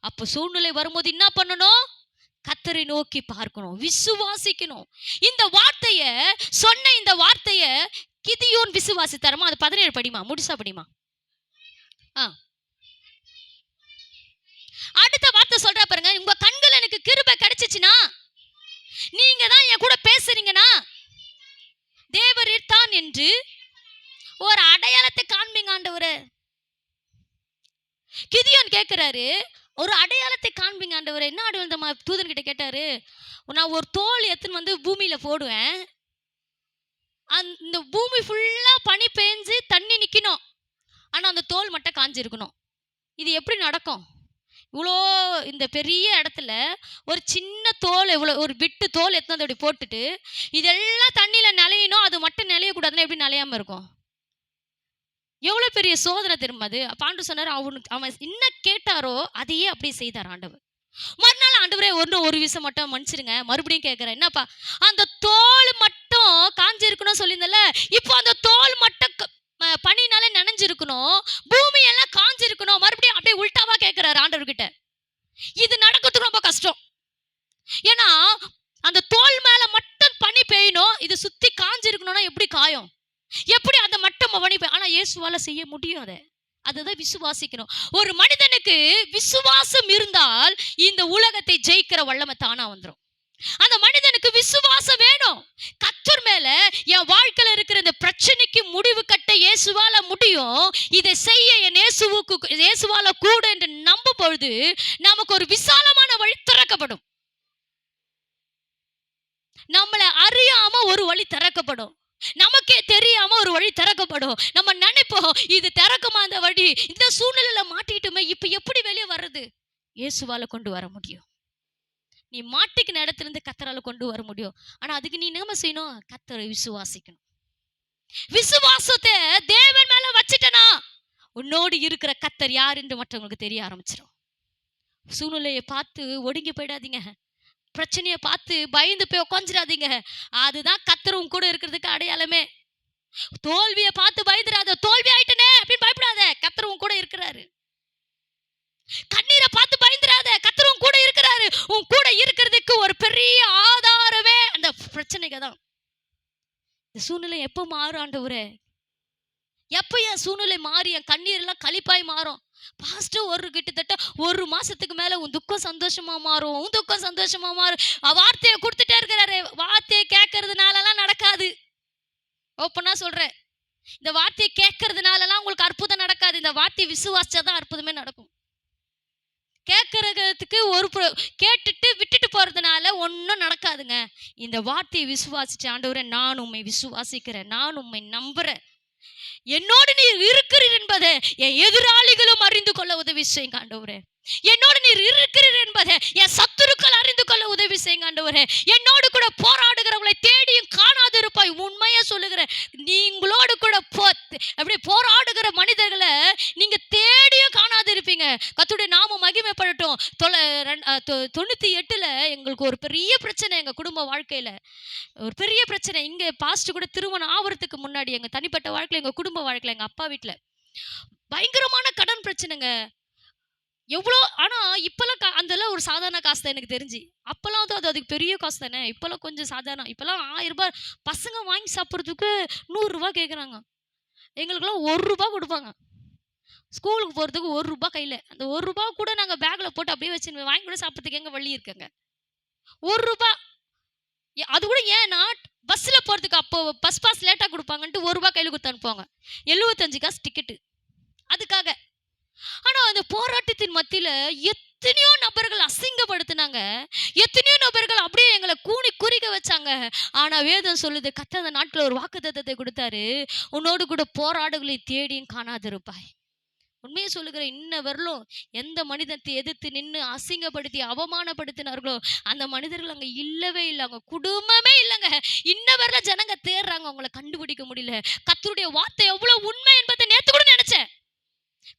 அப்போ சூழ்நிலை வரும்போது என்ன பண்ணணும்? கர்த்தரை நோக்கி பார்க்கணும், விசுவாசிக்கணும். இந்த வார்த்தைய சொன்ன இந்த வார்த்தைய கிதியோன் விசுவாசித்தாரமா? அது 17 படிமா, முடிசா படிமா. அடுத்த வார்த்தை சொல்றா பாருங்க, உங்க கண்கள் எனக்கு கிருபை கிடைச்சிச்சுனா, நீங்க தான் என் கூட பேசுறீங்கன்னா தேவரீர் தான் என்று ஒரு அடையாளத்தை காண்பீங்க ஆண்டவரே. கிதியோன் கேட்கிறாரு, ஒரு அடையாளத்தை காண்பீங்க ஆண்டவரே. என்ன அடையாளம்? தூதன் கிட்ட கேட்டாரு, நான் ஒரு தோல் எடுத்துன்னு வந்து பூமியில போடுவேன், அந்த பூமி ஃபுல்லா பனி பெஞ்சு தண்ணி நிக்கணும், ஆனா அந்த தோல் மட்டும் காஞ்சிருக்கணும். இது எப்படி நடக்கும்? இவ்வளோ இந்த பெரிய இடத்துல ஒரு சின்ன தோல், இவ்வளோ ஒரு விட்டு தோல் எடுத்து அப்படி போட்டுட்டு இதெல்லாம் தண்ணியில நனையணும், அது மட்டும் நனையக்கூடாதுன்னா எப்படி நனையாம இருக்கும்? எவ்வளோ பெரிய சோதனை திரும்ப அது. பாண்டு சொன்னார், அவன் என்ன கேட்டாரோ அதையே அப்படியே செய்தார் ஆண்டவர். மறுநாள், ஆண்டவரே ஒரு விஷயம் மட்டும் மன்னிச்சிருங்க, மறுபடியும் கேட்கிறேன், என்னப்பா? அந்த தோல் மட்டும் காஞ்சிருக்கணும் சொல்லியிருந்தல, இப்போ அந்த தோல் மட்டும் பனினால நனைஞ்சிருக்கணும், பூமி எல்லாம் காஞ்சிருக்கணும், மறுபடியும் அப்படியே உல்டாவா கேட்கிறாரு ஆண்டவர்கிட்ட. இது நடக்கிறதுக்கு ரொம்ப கஷ்டம். ஏன்னா அந்த தோல் மேல மட்டும் பனி பெய்யணும், இது சுத்தி காஞ்சிருக்கணும்னா எப்படி காயும்? எப்படி அந்த மட்டும் பனி பெய்யும்? ஆனா இயேசுவால செய்ய முடியும். அதுதான் விசுவாசிக்கணும். ஒரு மனிதனுக்கு விசுவாசம் இருந்தால் இந்த உலகத்தை ஜெயிக்கிற வல்லமை தானா வந்துடும். அந்த மனிதனுக்கு விசுவாசம் வேணும். கர்த்தர் மேல என் வாழ்க்கையில இருக்கிற இந்த பிரச்சனைக்கு முடிவு கட்ட இயேசுவால முடியும், இதை செய்ய என் இயேசுவால கூட என்று நம்பும் பொழுது நமக்கு ஒரு விசாலமான வழி திறக்கப்படும். நம்மளை அறியாம ஒரு வழி திறக்கப்படும், நமக்கே தெரியாம ஒரு வழி திறக்கப்படும். நம்ம நினைப்போம், இது திறக்குமா அந்த வழி, இந்த சூழ்நிலையில மாட்டிட்டுமே, இப்ப எப்படி வெளியே வர்றது? இயேசுவால கொண்டு வர முடியும். நீ மாட்டிக்கின இடத்துல இருந்து கர்த்தரால கொண்டு வர முடியும். ஆனா அதுக்கு நீ என்ன செய்யணும்? கர்த்தரை விசுவாசிக்கணும். விசுவாசத்தை தேவன் மேல வச்சிட்டனா உன்னோடு இருக்கிற கர்த்தர் யார் என்று மற்றவங்களுக்கு தெரிய ஆரம்பிச்சிடும். சூழ்நிலையை பார்த்து ஒடுங்கி போயிடாதீங்க, பிரச்சனையை பார்த்து பயந்து போய் உட்காந்துடாதீங்க. அதுதான் கர்த்தரும் கூட இருக்கிறதுக்கு அடையாளமே. தோல்வியை பார்த்து பயந்துடாத, தோல்வி ஆயிட்டனே அப்படின்னு பயப்படாத, கர்த்தரும் கூட இருக்கிறாரு. கண்ணீரை பார்த்து பயந்துடாத, கர்த்தரும் கூட இருக்கிறாரு. உன் கூட இருக்கிறதுக்கு ஒரு பெரிய ஆதாரமே அந்த பிரச்சனைக்கு தான். இந்த சூழ்நிலை எப்போ மாறும் ஆண்டவரே? எப்போ என் சூழ்நிலை மாறி என் கண்ணீர் எல்லாம் களிப்பாய் மாறும்? பாஸ்டர் கிட்டத்தட்ட 1 மாசத்துக்கு மேல உன் துக்கம் சந்தோஷமா மாறும், உன் துக்கம் சந்தோஷமா மாறும் வார்த்தையை கொடுத்துட்டே இருக்கிறாரு. வார்த்தையை கேட்கறதுனாலலாம் நடக்காது. ஓப்பனா சொல்றேன், இந்த வார்த்தையை கேட்கறதுனாலலாம் உங்களுக்கு அற்புதம் நடக்காது. இந்த வார்த்தையை விசுவாசிச்சாதான் அற்புதமே நடக்கும். கேட்கறதுக்கு கேட்டுட்டு விட்டுட்டு போறதுனால ஒன்றும் நடக்காதுங்க. இந்த வார்த்தையை விசுவாசிச்சு, ஆண்டவரே நான் உம்மை விசுவாசிக்கிறேன், நான் உம்மை நம்புறேன், என்னோடு நீர் இருக்கிறீர் என்பதை என் எதிராளிகளும் அறிந்து கொள்ள உதவி செய்யுங்க ஆண்டவரே. என்னோடு நீர் இருக்கிறீர் என்பதை என் சத்துருக்கள் அறிந்து கொள்ள உதவி செய்யுங்க ஆண்டவரே. என்னோடு கூட போராடுகிறவங்களை தேடியும் காணாதிருப்பாய். உண்மையா சொல்லுகிறேன், நீங்களோடு கூட அப்படியே போராடுகிற மனிதர்களை நீங்க தேடியும் காணாதிருப்பீங்க. கர்த்தருடைய நாமம் மகிமைப்படட்டும். 98 எங்களுக்கு ஒரு பெரிய பிரச்சனை, எங்க குடும்ப வாழ்க்கையில ஒரு பெரிய பிரச்சனை. இங்க பாஸ்ட் கூட திருமணம் ஆவறதுக்கு முன்னாடி எங்க தனிப்பட்ட வாழ்க்கையில, எங்க குடும்ப வாழ்க்கையில, எங்க அப்பா வீட்டுல பயங்கரமான கடன் பிரச்சனைங்க. எவ்வளோ, ஆனா இப்பெல்லாம் அதெல்லாம் ஒரு சாதாரண காசு தான் எனக்கு தெரிஞ்சு. அப்பெல்லாம் அது அதுக்கு பெரிய காசு தானே. இப்பெல்லாம் கொஞ்சம் சாதாரணம். இப்பெல்லாம் 1000 ரூபாய் பசங்க வாங்கி சாப்பிட்றதுக்கு 100 ரூபாய் கேட்குறாங்க. எங்களுக்குலாம் 1 ரூபாய் கொடுப்பாங்க. ஸ்கூலுக்கு போகிறதுக்கு 1 ரூபாய் கையில். அந்த 1 ரூபாய் கூட நாங்கள் பேக்கில் போட்டு அப்படியே வச்சு வாங்கி கூட சாப்பிட்றதுக்கு எங்கே வழி இருக்குங்க? 1 ரூபாய். அது கூட ஏன்னா பஸ்ஸில் போகிறதுக்கு அப்போ பஸ் பாஸ் லேட்டாக கொடுப்பாங்கன்ட்டு 1 ரூபாய் கையில் கொடுத்து அனுப்புவாங்க. 75 காசு டிக்கெட்டு அதுக்காக. ஆனா அந்த போராட்டத்தின் மத்தியில எத்தனையோ நபர்கள் அசிங்கப்படுத்தினாங்க, எத்தனையோ நபர்கள் அப்படியே எங்களை கூணி குறிக்க வச்சாங்க. ஆனா வேதம் சொல்லுது, கர்த்தர் அந்த நாட்கள் ஒரு வாக்குத்தத்தத்தை கொடுத்தாரு, உன்னோடு கூட போராடுகளை தேடியும் காணாதிருப்பாய். உண்மையை சொல்லுகிற, இன்ன வரலும் எந்த மனிதத்தை எதிர்த்து நின்று அசிங்கப்படுத்தி அவமானப்படுத்தினார்களோ அந்த மனிதர்கள் அங்க இல்லவே இல்லை. அவங்க குடும்பமே இல்லைங்க. இன்ன வரல ஜனங்க தேடுறாங்க, அவங்களை கண்டுபிடிக்க முடியல. கர்த்தருடைய வார்த்தை எவ்வளவு உண்மை என்பதை நேத்து கூட நினைச்சேன்.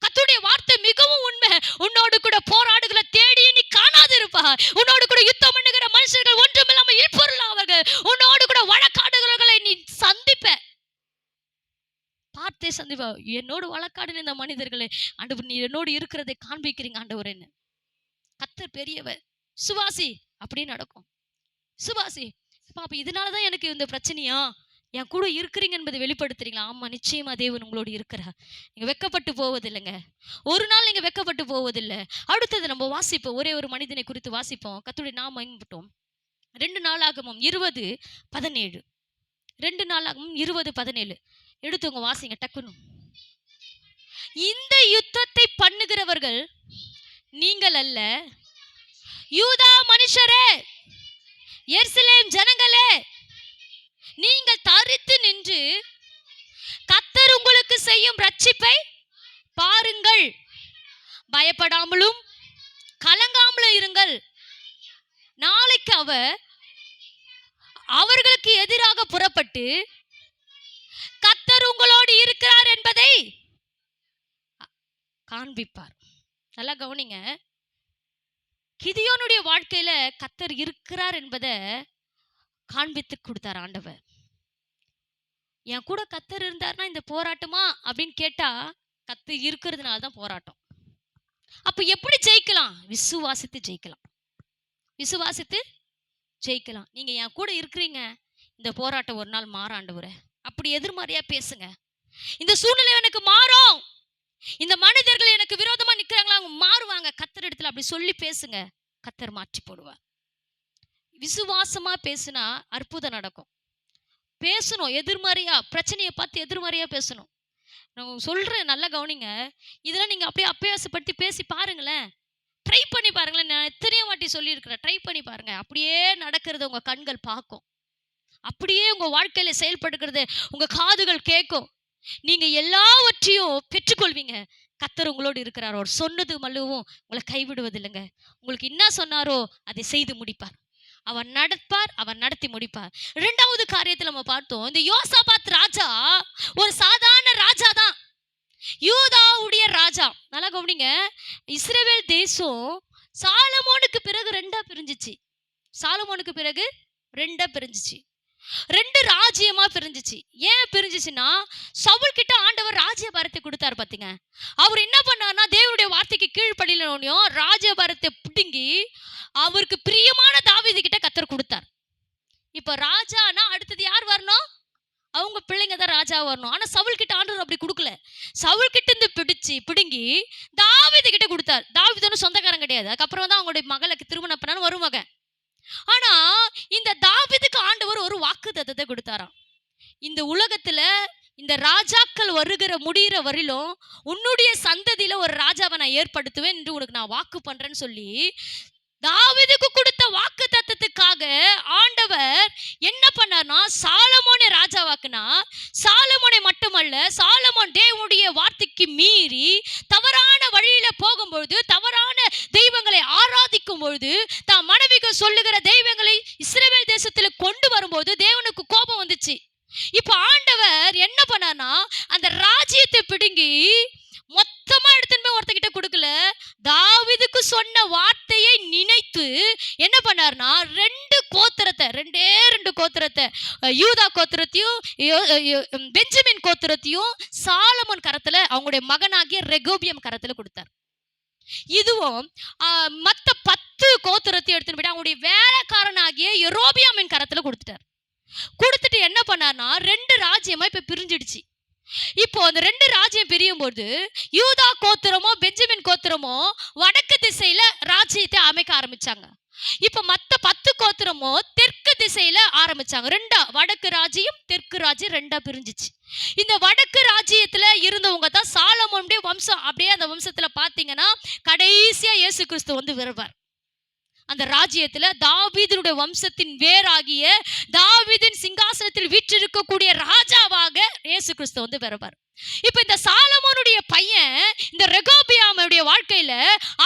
கர்த்தருடைய வார்த்தை மிகவும் உண்மை. உன்னோடு கூட போராடுகளை தேடி நீ காணாதிருப்பா. உன்னோடு கூட யுத்தம் பண்ணுகிற மனுஷர்கள் ஒன்றுமில்லாம இல்பொருள் அவர்கள். உன்னோடு கூட வழக்காடுகிறவர்களை நீ சந்திப்ப. சோதனை சந்திப்பா, என்னோடு வழக்காடின இந்த மனிதர்களே, ஆண்டவர் நீ என்னோடு இருக்கிறதை காண்பிக்கிறீங்க ஆண்டவர். என்ன கர்த்தர் பெரியவர், சுவாசி, அப்படியே நடக்கும். சுவாசி பாப்பா, இதனாலதான் எனக்கு இந்த பிரச்சனையா, என் கூட இருக்கிறீங்க என்பதை வெளிப்படுத்துறீங்களா? ஆமா, நிச்சயமா தேவன் உங்களோடு இருக்கிறார். நீங்க வெக்கப்பட்டு போவதில்லைங்க, ஒரு நாள் நீங்க வெக்கப்பட்டு போவதில்லை. அடுத்தது நம்ம வாசிப்போம், ஒரே ஒரு மனிதனை குறித்து வாசிப்போம். கர்த்தருடைய நாமம் மகிமைப்படட்டும். 2 நாளாகமம் 20:17. 2 நாளாகமம் 20:17 எடுத்துங்க, வாசிங்க டக்குன்னு. இந்த யுத்தத்தை பண்ணுகிறவர்கள் நீங்கள் அல்ல, யூதா மனுஷரே, எருசலேம் ஜனங்களே, நீங்கள் தரித்து நின்று கர்த்தர் உங்களுக்கு செய்யும் ரட்சிப்பை பாருங்கள். பயப்படாமலும் கலங்காமலும் இருங்கள். நாளைக்கு அவர்களுக்கு எதிராக புறப்பட்டு கர்த்தர் உங்களோடு இருக்கிறார் என்பதை காண்பிப்பார். நல்லா கவனிங்க, கிதியோனுடைய வாழ்க்கையில கர்த்தர் இருக்கிறார் என்பதை காண்பித்து கொடுத்தார் ஆண்டவர். என் கூட கர்த்தர் இருந்தார்னா இந்த போராட்டமா அப்படின்னு கேட்டா, கர்த்தர் இருக்கிறதுனால தான் போராட்டம். அப்ப எப்படி ஜெயிக்கலாம்? விசுவாசித்து ஜெயிக்கலாம், விசுவாசித்து ஜெயிக்கலாம். நீங்க என் கூட இருக்கிறீங்க, இந்த போராட்டம் ஒரு நாள் மாற ஆண்டவரே, அப்படி எதிர்மறையா பேசுங்க. இந்த சூழ்நிலை எனக்கு மாறும், இந்த மனிதர்கள் எனக்கு விரோதமா நிக்கிறாங்களா, அவங்க மாறுவாங்க, கர்த்தர் இடத்துல அப்படி சொல்லி பேசுங்க, கர்த்தர் மாற்றி போடுவார். விசுவாசமா பேசுனா அற்புதம் நடக்கும். பேசணும் எதிர்மறையா, பிரச்சனையை பார்த்து எதிர்மறையா பேசணும். நான் சொல்றேன், நல்லா கவனிங்க. இதெல்லாம் நீங்க அப்படியே அபியாசப்படுத்தி பேசி பாருங்களேன், ட்ரை பண்ணி பாருங்களேன். நான் எத்தனையோ வாட்டி சொல்லியிருக்கிறேன், ட்ரை பண்ணி பாருங்க. அப்படியே நடக்கிறது உங்க கண்கள் பார்க்கும், அப்படியே உங்க வாழ்க்கையில செயல்படுகிறது உங்க காதுகள் கேட்கும். நீங்க எல்லாவற்றையும் பெற்றுக்கொள்வீங்க. கர்த்தர் உங்களோடு இருக்கிறார். அவர் சொன்னது மல்லுவும் உங்களை கைவிடுவதில்லைங்க. உங்களுக்கு என்ன சொன்னாரோ அதை செய்து முடிப்பார். அவர் நடப்பார், அவர் நடத்தி முடிப்பார். 2வது காரியத்தில் நம்ம பார்த்தோம், இந்த யோசாபாத் ராஜா ஒரு சாதாரண ராஜா தான், யூதாவுடைய ராஜா. நல்லா கவனிங்க, இஸ்ரவேல் தேசம் சாலமோனுக்கு பிறகு 2 பிரிஞ்சிச்சு. சாலமோனுக்கு பிறகு 2 பிரிஞ்சிச்சு, 2 ராஜ்யமா பிரிஞ்சிச்சு. ஏன் பிரிஞ்சிச்சுன்னா, சவுல் கிட்ட ஆண்டவர் ராஜ்யபாரத்தை கொடுத்தாரு பாத்தீங்க. அவர் என்ன பண்ணார்னா, தேவனுடைய வார்த்தைக்கு கீழ்ப்படியலையும் ராஜ்யபாரத்தை பிடுங்கி அவருக்கு பிரியமான தாவீது கிட்ட கர்த்தர் கொடுத்தார். இப்ப ராஜானா அடுத்தது யார் வரணும்? அவங்க பிள்ளைங்க தான் ராஜா வரணும். ஆனா சவுல் கிட்ட ஆண்டவர் அப்படி கொடுக்கல. சவுல் கிட்ட இருந்து பிடுங்கி தாவீது கிட்ட கொடுத்தார். தாவீது சொந்தக்காரன் கிடையாது, அதுக்கப்புறம் தான் அவங்களுடைய மகளுக்கு திருமணம் பண்ணாலும் ஒரு மகன். ஆனா இந்த தாவீதுக்கு ஆண்டவர் ஒரு வாக்குத்தத்தத்தை கொடுத்தாராம். இந்த உலகத்துல இந்த ராஜாக்கள் வருகிற முடிகிற வரையிலும் உன்னுடைய சந்ததியில ஒரு ராஜாவை நான் ஏற்படுத்துவேன் என்று உனக்கு நான் வாக்கு பண்றேன்னு சொல்லி தாவீதுக்கு கொடுத்த வாக்கு தத்தத்துக்காக ஆண்டவர் என்ன பண்ணார்னா, சாலமோனை ராஜாவாக்குனா. சாலமோனை மட்டுமல்ல, சாலமோன் தேவனுடைய வார்த்தைக்கு மீறி தவறான வழியில போகும்பொழுது, தவறான தெய்வங்களை ஆராதிக்கும் பொழுது, தான் மனைவிக்கு சொல்லுகிற தெய்வங்களை இஸ்ரவேல் தேசத்துல கொண்டு வரும்போது தேவனுக்கு கோபம் வந்துச்சு. இப்ப ஆண்டவர் என்ன பண்ணார்னா, அந்த ராஜ்யத்தை பிடுங்கி மொத்தமா எடுத்துன்னு போய் ஒருத்தங்கிட்ட கொடுக்கல. தாவீதுக்கு சொன்ன வார்த்தையை நினைத்து என்ன பண்ணார்னா, 2 கோத்திரத்தை, யூதா கோத்திரத்தையும் பெஞ்சமின் கோத்திரத்தையும் சாலமோன் கரத்துல, அவங்களுடைய மகனாகிய ரெகோபியம் கரத்துல கொடுத்தார். இதுவும் மத்த 10 கோத்திரத்தையும் எடுத்துன்னு போயிட்டு அவங்களுடைய வேலைக்காரனாகிய யெரொபெயாமின் கரத்துல கொடுத்துட்டார். கொடுத்துட்டு என்ன பண்ணார்னா, 2 ராஜ்யமா இப்ப பிரிஞ்சிடுச்சு. இப்போ அந்த 2 ராஜ்யம் பிரியும் போது யூதா கோத்திரமோ பெஞ்சமின் கோத்திரமோ வடக்கு திசையில ராஜ்யத்தை அமைக்க ஆரம்பிச்சாங்க. இப்ப மத்த 10 கோத்திரமோ தெற்கு திசையில ஆரம்பிச்சாங்க. 2 வடக்கு ராஜ்யம் தெற்கு ராஜ்யம் 2 பிரிஞ்சிச்சு. இந்த வடக்கு ராஜ்யத்துல இருந்தவங்க தான் சாலமோனுடைய வம்சம். அப்படியே அந்த வம்சத்துல பாத்தீங்கன்னா கடைசியா இயேசு கிறிஸ்து வந்து வருவார். அந்த ராஜ்யத்துல தாவீதுடைய வம்சத்தின் வேராகிய தாவீதின் சிங்காசனத்தில் வீற்றிருக்கக்கூடிய ராஜாவாக இயேசு கிறிஸ்து வந்து வருவார். இப்ப இந்த சாலமோனுடைய பையன் இந்த ரெகோபியாமுடைய வாழ்க்கையில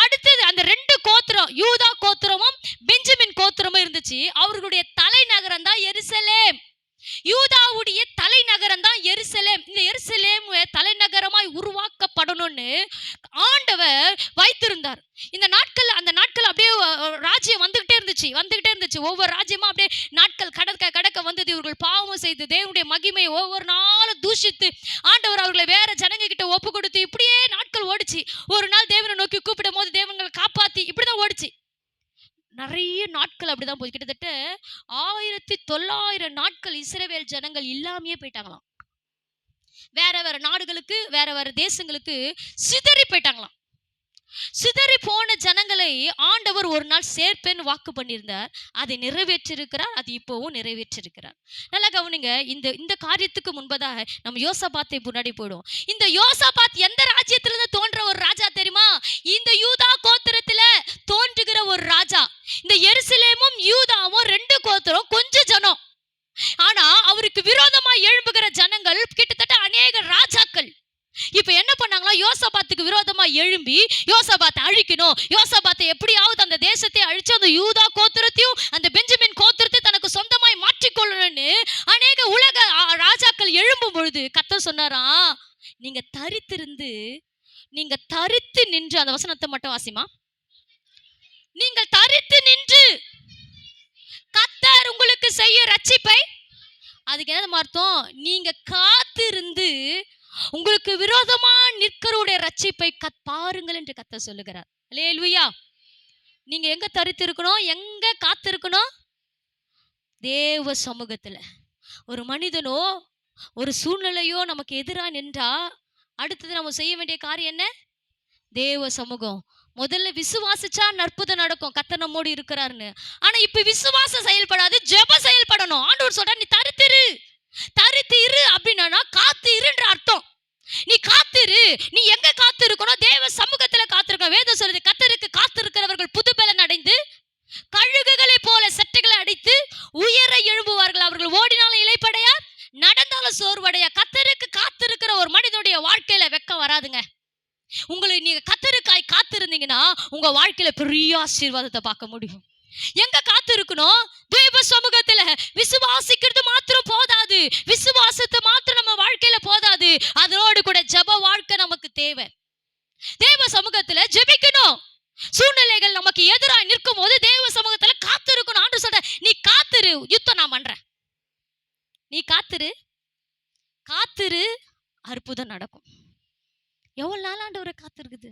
அடுத்தது அந்த 2 கோத்திரம், யூதா கோத்திரமும் பெஞ்சமின் கோத்திரமும் இருந்துச்சு. அவர்களுடைய தலைநகரம் தான் எருசலேம். யூதாவுடைய தலைநகரம் தான் எருசலேம். இந்த எருசலேம் தலைநகரமாய் உருவாக்கப்படணும்னு ஆண்டவர் வைத்திருந்தார். அந்த நாட்கள் அப்படியே ராஜ்யம் வந்துகிட்டே இருந்துச்சு. ஒவ்வொரு ராஜ்யமா அப்படியே நாட்கள் கடக்க வந்தது. இவர்கள் பாவம் செய்து தேவனுடைய மகிமை ஒவ்வொரு நாளும் தூஷித்து ஆண்டவர் அவர்களை வேற ஜனங்க கிட்ட ஒப்பு கொடுத்து இப்படியே நாட்கள் ஓடிச்சு. ஒரு நாள் தேவனை நோக்கி கூப்பிடும் போது தேவங்களை காப்பாத்தி இப்படிதான் ஓடிச்சு. நிறைய நாட்கள் அப்படிதான் போய் கிட்டத்தட்ட 1900 நாட்கள் இஸ்ரவேல் ஜனங்கள் இல்லாமையே போயிட்டாங்களாம். வேற நாடுகளுக்கு வேற தேசங்களுக்கு சிதறி போயிட்டாங்களாம். சிதறி போன ஜனங்களை ஆண்டவர் ஒரு நாள் சேர்ப்பேன்னு வாக்கு பண்ணியிருந்தார். அதை நிறைவேற்றிருக்கிறார். அது இப்போவும் நிறைவேற்றிருக்கிறார். நல்லா கவனிங்க. இந்த காரியத்துக்கு முன்பதாக நம்ம யோசபாத்தை முன்னாடி போயிடும். இந்த யோசபாத் எந்த ராஜ்யத்திலிருந்து தோன்ற ஒரு ராஜா தெரியுமா? இந்த யூதா கோத்திரத்துல தோன்றுகிற ஒரு ராஜா. இந்த எருசலேமும் யூதாவும் 2 கோத்திரம், கொஞ்சம் ஜனம். ஆனா அவருக்கு விரோதமா எழும்புகிற ஜனங்கள் கிட்டத்தட்ட அநேக ராஜாக்கள். இப்ப என்ன பண்ணாங்களா? யோசபாத்துக்கு விரோதமா எழும்பி யோசபாத்தை அழிக்கணும், யோசபாத்தை எப்படியாவது அந்த தேசத்தை அழிச்சு அந்த யூதா கோத்திரத்தையும் அந்த பெஞ்சமின் கோத்திரத்தையும் தனக்கு சொந்தமாய் மாற்றிக்கொள்ளணும்னு அநேக உலக ராஜாக்கள் எழும்பும் பொழுது கர்த்தர் சொன்னாராம், நீங்க தரித்து நின்று, அந்த வசனத்தை மட்டும் வாசிமா. நீங்கள் தரித்து நின்று கர்த்தர் உங்களுக்கு செய்ய ரட்சிப்பை, அதுக்கு என்ன அர்த்தம்? நீங்க காத்திருந்து உங்களுக்கு விரோதமா நிற்கிறவருடைய ரட்சிப்பை பாருங்கள் என்று கர்த்தர் சொல்லுகிறார். அல்லேலூயா. நீங்க எங்க தரித்து இருக்கணும்? எங்க காத்திருக்கணும்? தேவ சமூகத்துல. ஒரு மனிதனோ ஒரு சூழ்நிலையோ நமக்கு எதிரா நின்றா அடுத்தது நம்ம செய்ய வேண்டிய காரியம் என்ன? தேவ சமூகம். முதல்ல விசுவாசிச்சா அற்புதம் நடக்கும், கர்த்தர் நம்மோடு இருக்கிறாருன்னு. ஆனா இப்ப விசுவாசம் செயல்படாது, ஜெபம் செயல்படணும். ஆண்டவர் சொல்ற, நீ தரித்து இரு அப்படின்னா காத்து இருன்ற அர்த்தம். நீ காத்திரு. நீ எங்க காத்து இருக்கணும்? தேவ சமூகத்துல காத்திருக்கணும். வேதம் சொல்லுது, கர்த்தருக்கு காத்திருக்கிறவர்கள் புதுபலன் அடைந்து கழுகுகளை போல சட்டைகளை அடித்து உயர எழும்புவார்கள். அவர்கள் ஓடினாலும் இளைப்படையா, நடந்தாலும் சோர்வடையா. கர்த்தருக்கு காத்திருக்கிற ஒரு மனிதனுடைய வாழ்க்கையில வெக்கம் வராதுங்க. உங்களை நீங்க கர்த்தருக்காய் காத்திருந்தீங்கன்னா உங்க வாழ்க்கையில பெரிய ஆசீர்வாதத்தை பார்க்க முடியும். எங்க காத்து இருக்கணும்? தேவ சமூகத்துல. விசுவாசிக்கிறது மாத்திரம் போதாது, விசுவாசத்தை மாத்திரம் நம்ம வாழ்க்கையில போதாது, அதனோடு கூட ஜெப வாழ்க்கை நமக்கு தேவை. தேவ சமூகத்துல ஜெபிக்கணும். சூழ்நிலைகள் நமக்கு எதிராக நிற்கும் போது தேவ சமூகத்துல காத்து இருக்கணும். ஆண்டவர் சொல்ற, நீ காத்திரு, யுத்தம் நான் பண்றேன். நீ காத்திரு, அற்புதம் நடக்கும். எவ்வளவு நாள் ஆண்டவரை காத்திருக்குது?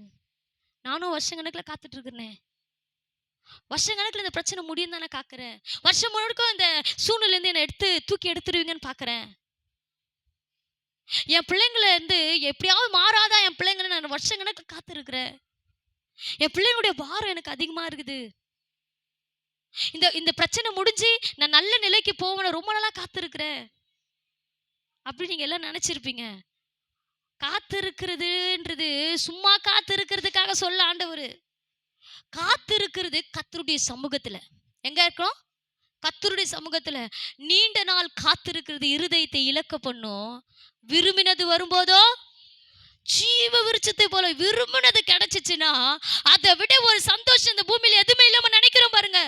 நானும் வருஷக்கணக்கில் காத்துட்டு இருக்கிறேன். வருஷக்கணக்கில் இந்த பிரச்சனை முடியும் தானே காக்குறேன். வருஷம் முழுக்க இந்த சூழ்நிலை இருந்து என்னை தூக்கி எடுத்துருவீங்கன்னு பாக்குறேன். என் பிள்ளைங்களை இருந்து எப்படியாவது மாறாதா என் பிள்ளைங்களை நான் வருஷக்கணக்கு காத்திருக்கிறேன். என் பிள்ளைங்களுடைய பாரம் எனக்கு அதிகமா இருக்குது. இந்த பிரச்சனை முடிஞ்சு நான் நல்ல நிலைக்கு போவேன், ரொம்ப நாளா காத்திருக்கிறேன் அப்படி நீங்க எல்லாம் நினைச்சிருப்பீங்க. காத்திருக்கிறதுன்றது சும்மா காத்திருக்கிறதுக்காக சொல்ல ஆண்டவர். காத்திருக்கிறது கர்த்தருடைய சமூகத்துல. எங்க இருக்கோம்? கர்த்தருடைய சமூகத்துல. நீண்ட நாள் காத்திருக்கிறது இருதயத்தை இலக்க பண்ணும். விரும்பினது வரும்போதோ ஜீவ விருட்சத்தை போல விரும்பினது கிடைச்சிச்சுன்னா அதை விட ஒரு சந்தோஷம் இந்த பூமியில எதுவுமே இல்லாம நினைக்கிறோம் பாருங்க.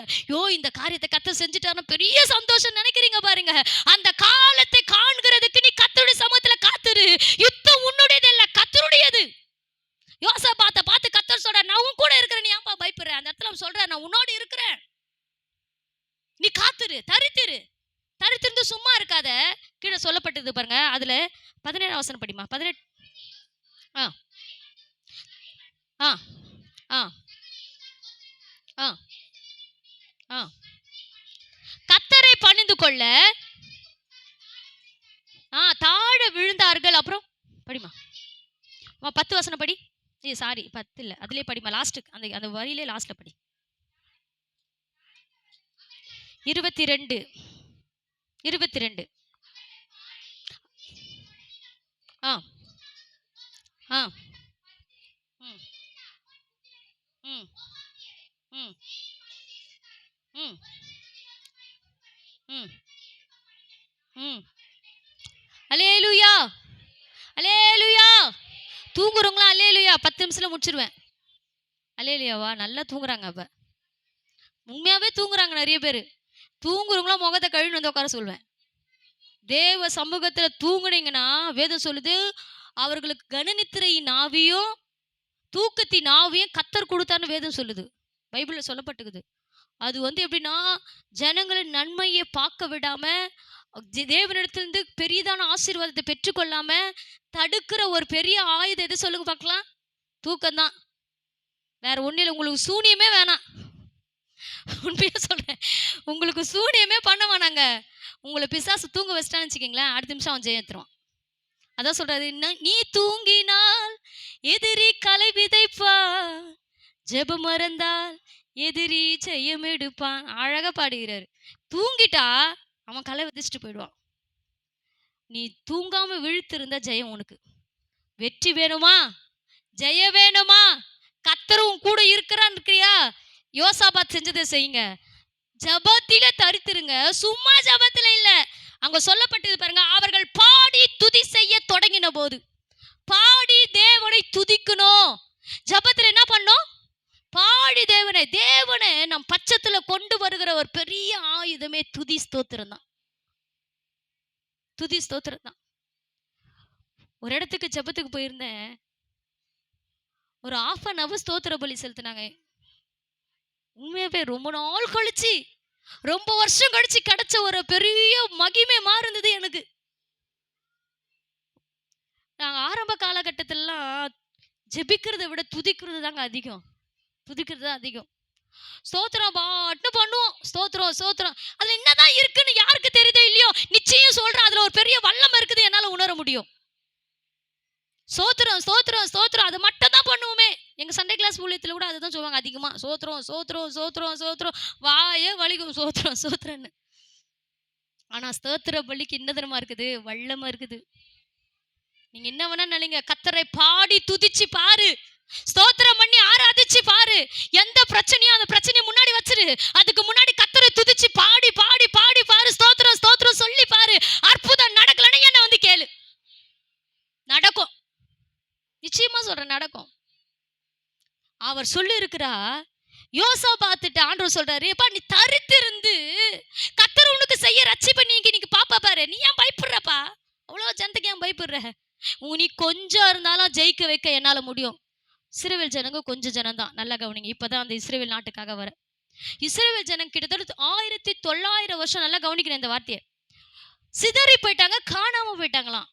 இந்த காரியத்தை கர்த்தர் செஞ்சுட்டாருன்னா பெரிய சந்தோஷம் நினைக்கிறீங்க பாருங்க. அந்த காலத்தை காண்கிறதுக்கு நீ கர்த்தருடைய சமூகத்துல காத்திரு. யுத்தம் உன்னுடையது இல்ல, கர்த்தருடையது. யோசபாத்தை பார்த்து கர்த்தர் சொல்ற, நான் உன் கூட இருக்கிறேன், நீ ஏன்பா பயப்படுற? அந்த இடத்துல சொல்ற, நான் உன்னோடு இருக்கிறேன், நீ காத்திரு, தரித்திருந்து சும்மா இருக்காத. கீழே சொல்லப்பட்டது பாருங்க. அதுல 17 வசனம் படிமா. 18. கர்த்தரை பணிந்து கொள்ள தாழ விழுந்தார்கள். அப்புறம் படிமா 10 வசனம் படி. சாரி 10 இல்ல, அதுலயே படிமா. லாஸ்ட் அந்த வரியிலே லாஸ்ட்ல படி. 22 அல்லேலூயா, அல்லேலூயா. தூங்குறவங்களா? அல்லேலூயா. 10 நிமிஷத்துல முடிச்சிருவேன். அல்லேலூயாவா? நல்லா தூங்குறாங்க. அப்ப உண்மையாவே தூங்குறாங்க நிறைய பேர். தூங்குறவங்களா முகத்தை கழுவி வந்து உட்கார சொல்வேன். தேவ சமூகத்துல தூங்குனீங்கன்னா வேதம் சொல்லுது, அவர்களுக்கு கனநித்திரையின் ஆவியும் தூக்கத்தின் ஆவியும் கத்தர் கொடுத்தான்னு வேதம் சொல்லுது. பைபிள்ல சொல்லப்பட்டிருக்குது. அது எப்படின்னா, ஜனங்களின் நன்மையை பார்க்க விடாம, தேவனிடத்திலிருந்து பெரிதான ஆசீர்வாதத்தை பெற்றுக்கொள்ளாம தடுக்கிற ஒரு பெரிய ஆயுதம் எது சொல்லுங்க பார்க்கலாம்? தூக்கம்தான். வேற ஒன்றும் இல்லை. உங்களுக்கு சூனியமே வேணாம். உண்மையா சொல்றேன், உங்களுக்கு சூனியமே பண்ண வேணாங்க. உங்களை பிசாசு தூங்க வச்சிட்டான்னு வச்சுக்கீங்களேன், அடுத்த நிமிஷம் அவன் ஜெயத்துருவான். அதான் சொல்றாரு, நீ தூங்கினால் எதிரி கலை விதைப்பான், ஜெபம் மறந்தால் எதிரி ஜெயம் எடுப்பான். அழகா பாடுகிறாரு. தூங்கிட்டா அவன் களை விதைச்சிட்டு போயிடுவான். நீ தூங்காம விழுத்திருந்தா ஜெயம் உனக்கு. வெற்றி வேணுமா? ஜெய வேணுமா? கர்த்தரும் கூட இருக்கிறான்னு இருக்கிறியா? யோசாபாத் செஞ்சதை செய்யுங்க. ஜபத்தில தரித்திருங்க, சும்மா ஜபத்துல இல்ல. அங்க சொல்லப்பட்டது பாருங்க, அவர்கள் பாடி துதி செய்ய தொடங்கின போது, பாடி தேவனை துதிக்கணும். ஜபத்துல என்ன பண்ணும்? பாடி தேவனை நம் பட்சத்துல கொண்டு வருகிற ஒரு பெரிய ஆயுதமே துதி ஸ்தோத்திரம் தான். துதி ஸ்தோத்திரம் தான். ஒரு இடத்துக்கு ஜபத்துக்கு போயிருந்தேன். ஒரு 1/2 hour ஸ்தோத்திர பலி செலுத்தினாங்க. உண்மையாவே ரொம்ப நாள் கழிச்சு, ரொம்ப வருஷம் கழிச்சு கிடைச்ச ஒரு பெரிய மகிமை மாறுந்தது எனக்கு. நாங்க ஆரம்ப காலகட்டத்திலாம் ஜெபிக்கிறத விட துதிக்கிறது தாங்க அதிகம். துதிக்கிறது தான் அதிகம். ஸ்தோத்திரம் பாட்டு பண்ணுவோம். ஸ்தோத்திரம் ஸ்தோத்திரம். அதுல என்னதான் இருக்குன்னு யாருக்கு தெரியுதோ இல்லையோ, நிச்சயம் சொல்றேன், அதுல ஒரு பெரிய வல்லமை இருக்குது, என்னால உணர முடியும். ஸ்தோத்திரம் ஸ்தோத்திரம் ஸ்தோத்திரம் அது மட்டும் தான் பண்ணுவோமே. எங்க சண்டே கிளாஸ் ஊழியத்துல கூட அதுதான் சொல்லுவாங்க அதிகமா. ஸ்தோத்திரம் ஸ்தோத்திரம் ஸ்தோத்திரம் ஸ்தோத்திரம், வாயே வலிக்கும் ஸ்தோத்திரம் ஸ்தோத்திரன்னு. ஆனா ஸ்தோத்திர பலிக்கு என்ன தரமா இருக்குது? வல்லமை இருக்குது. நீங்க என்ன வேணா நினைங்க, கர்த்தரை பாடி துதிச்சு பாரு, ஸ்தோத்திரம் பண்ணி ஆராதிச்சு பாரு. எந்த பிரச்சனையும் அந்த பிரச்சனையை முன்னாடி வச்சிரு, அதுக்கு முன்னாடி கர்த்தரை துதிச்சு பாடி பாடி பாடி பாரு. ஸ்தோத்திரம் ஸ்தோத்திரம் சொல்லி பாரு. அற்புதம் நடக்கலன்னா என்ன கேளு, நடக்கும். நிச்சயமா சொல்றேன், நடக்கும். அவர் சொல்லி இருக்கிறா. யோசாபாத்துட்டு ஆண்டவர் சொல்றாரு, எப்பா நீ தரித்திருந்து கர்த்தர் உனக்கு செய்ய ரட்சிப்பை நீங்க பாப்பா பாரு. நீ ஏன் பயப்படுறப்பா? அவ்வளவு ஜனத்துக்கு ஏன் பயப்படுற? நீ கொஞ்சம் இருந்தாலும் ஜெயிக்க வைக்க என்னால முடியும். இஸ்ரவேல் ஜனங்க கொஞ்சம் ஜனம் தான், நல்லா கவனிங்க. இப்பதான் அந்த இஸ்ரவேல் நாட்டுக்காக வர இஸ்ரவேல் ஜனங்க கிட்டத்தட்ட 1900 வருஷம், நல்லா கவனிக்கிறேன் இந்த வார்த்தையை, சிதறி போயிட்டாங்க, காணாம போயிட்டாங்களாம்.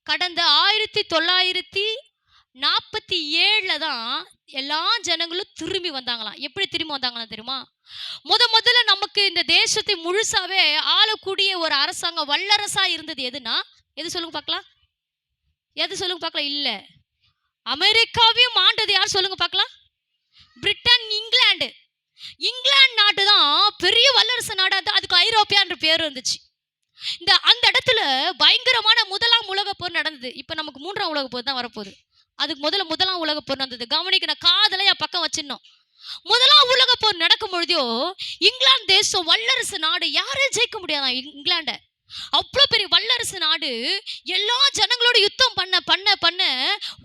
கடந்த 1947 தான் எல்லா ஜனங்களும் திரும்பி வந்தாங்களாம். எப்படி திரும்பி வந்தாங்களாம் தெரியுமா? முதல்ல நமக்கு இந்த தேசத்தை முழுசாவே ஆளக்கூடிய ஒரு அரசாங்கம் வல்லரசா இருந்தது எதுனா, எது சொல்லுங்க பார்க்கலாம்? எது சொல்லுங்க பார்க்கலாம்? இல்ல, அமெரிக்காவையும் ஆண்டது யார் சொல்லுங்க பார்க்கலாம்? பிரிட்டன், இங்கிலாந்து. இங்கிலாந்து நாட்டு தான் பெரிய வல்லரசு நாடா. அதுக்கு ஐரோப்பியான்ற பேர் இருந்துச்சு. அந்த இடத்துல பயங்கரமான 1ஆம் உலக போர் நடந்தது. இப்ப நமக்கு 3ஆம் உலக போர் தான் வரப்போகுது. அதுக்கு முதல்ல 1ஆம் உலக போர் நடந்தது. கவனிக்கிற காதலை என் பக்கம் வச்சிடணும். 1ஆம் உலக போர் நடக்கும் பொழுதோ இங்கிலாந்து தேசம் வல்லரசு நாடு, யாரும் ஜெயிக்க முடியாதான் இங்கிலாண்ட. அவ்வளோ பெரிய வல்லரசு நாடு. எல்லா ஜனங்களோட யுத்தம் பண்ண பண்ண பண்ண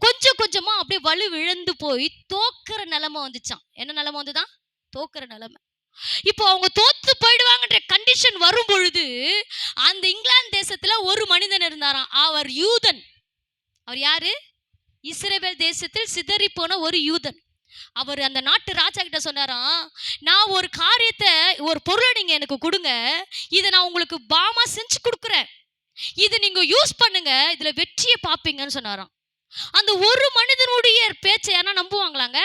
கொஞ்சம் கொஞ்சமா அப்படியே வலு விழுந்து போய் தோக்கிற நிலைமை வந்துச்சான். என்ன நிலைமை வந்துதான்? தோக்கிற நிலைமை. இப்போ அவங்க தோத்து போயிடுவாங்கன்ற கண்டிஷன் வரும் பொழுது அந்த இங்கிலாந்து தேசத்துல ஒரு மனிதன் இருந்தாராம். அவர் யூதன். அவர் யாரு? இஸ்ரவேல் தேசத்தில் சிதறி போன ஒரு யூதன். அவர் அந்த நாட்டு ராஜா கிட்ட சொன்னாராம், நான் ஒரு காரியத்தை, ஒரு பொருளை நீங்க எனக்கு கொடுங்க, இதை நான் உங்களுக்கு பாமா செஞ்சு கொடுக்குறேன், இது நீங்க யூஸ் பண்ணுங்க, இதுல வெற்றியை பார்ப்பீங்கன்னு சொன்னாராம். அந்த ஒரு மனிதனுடைய பேச்சை யாரா நம்புவாங்களாங்க?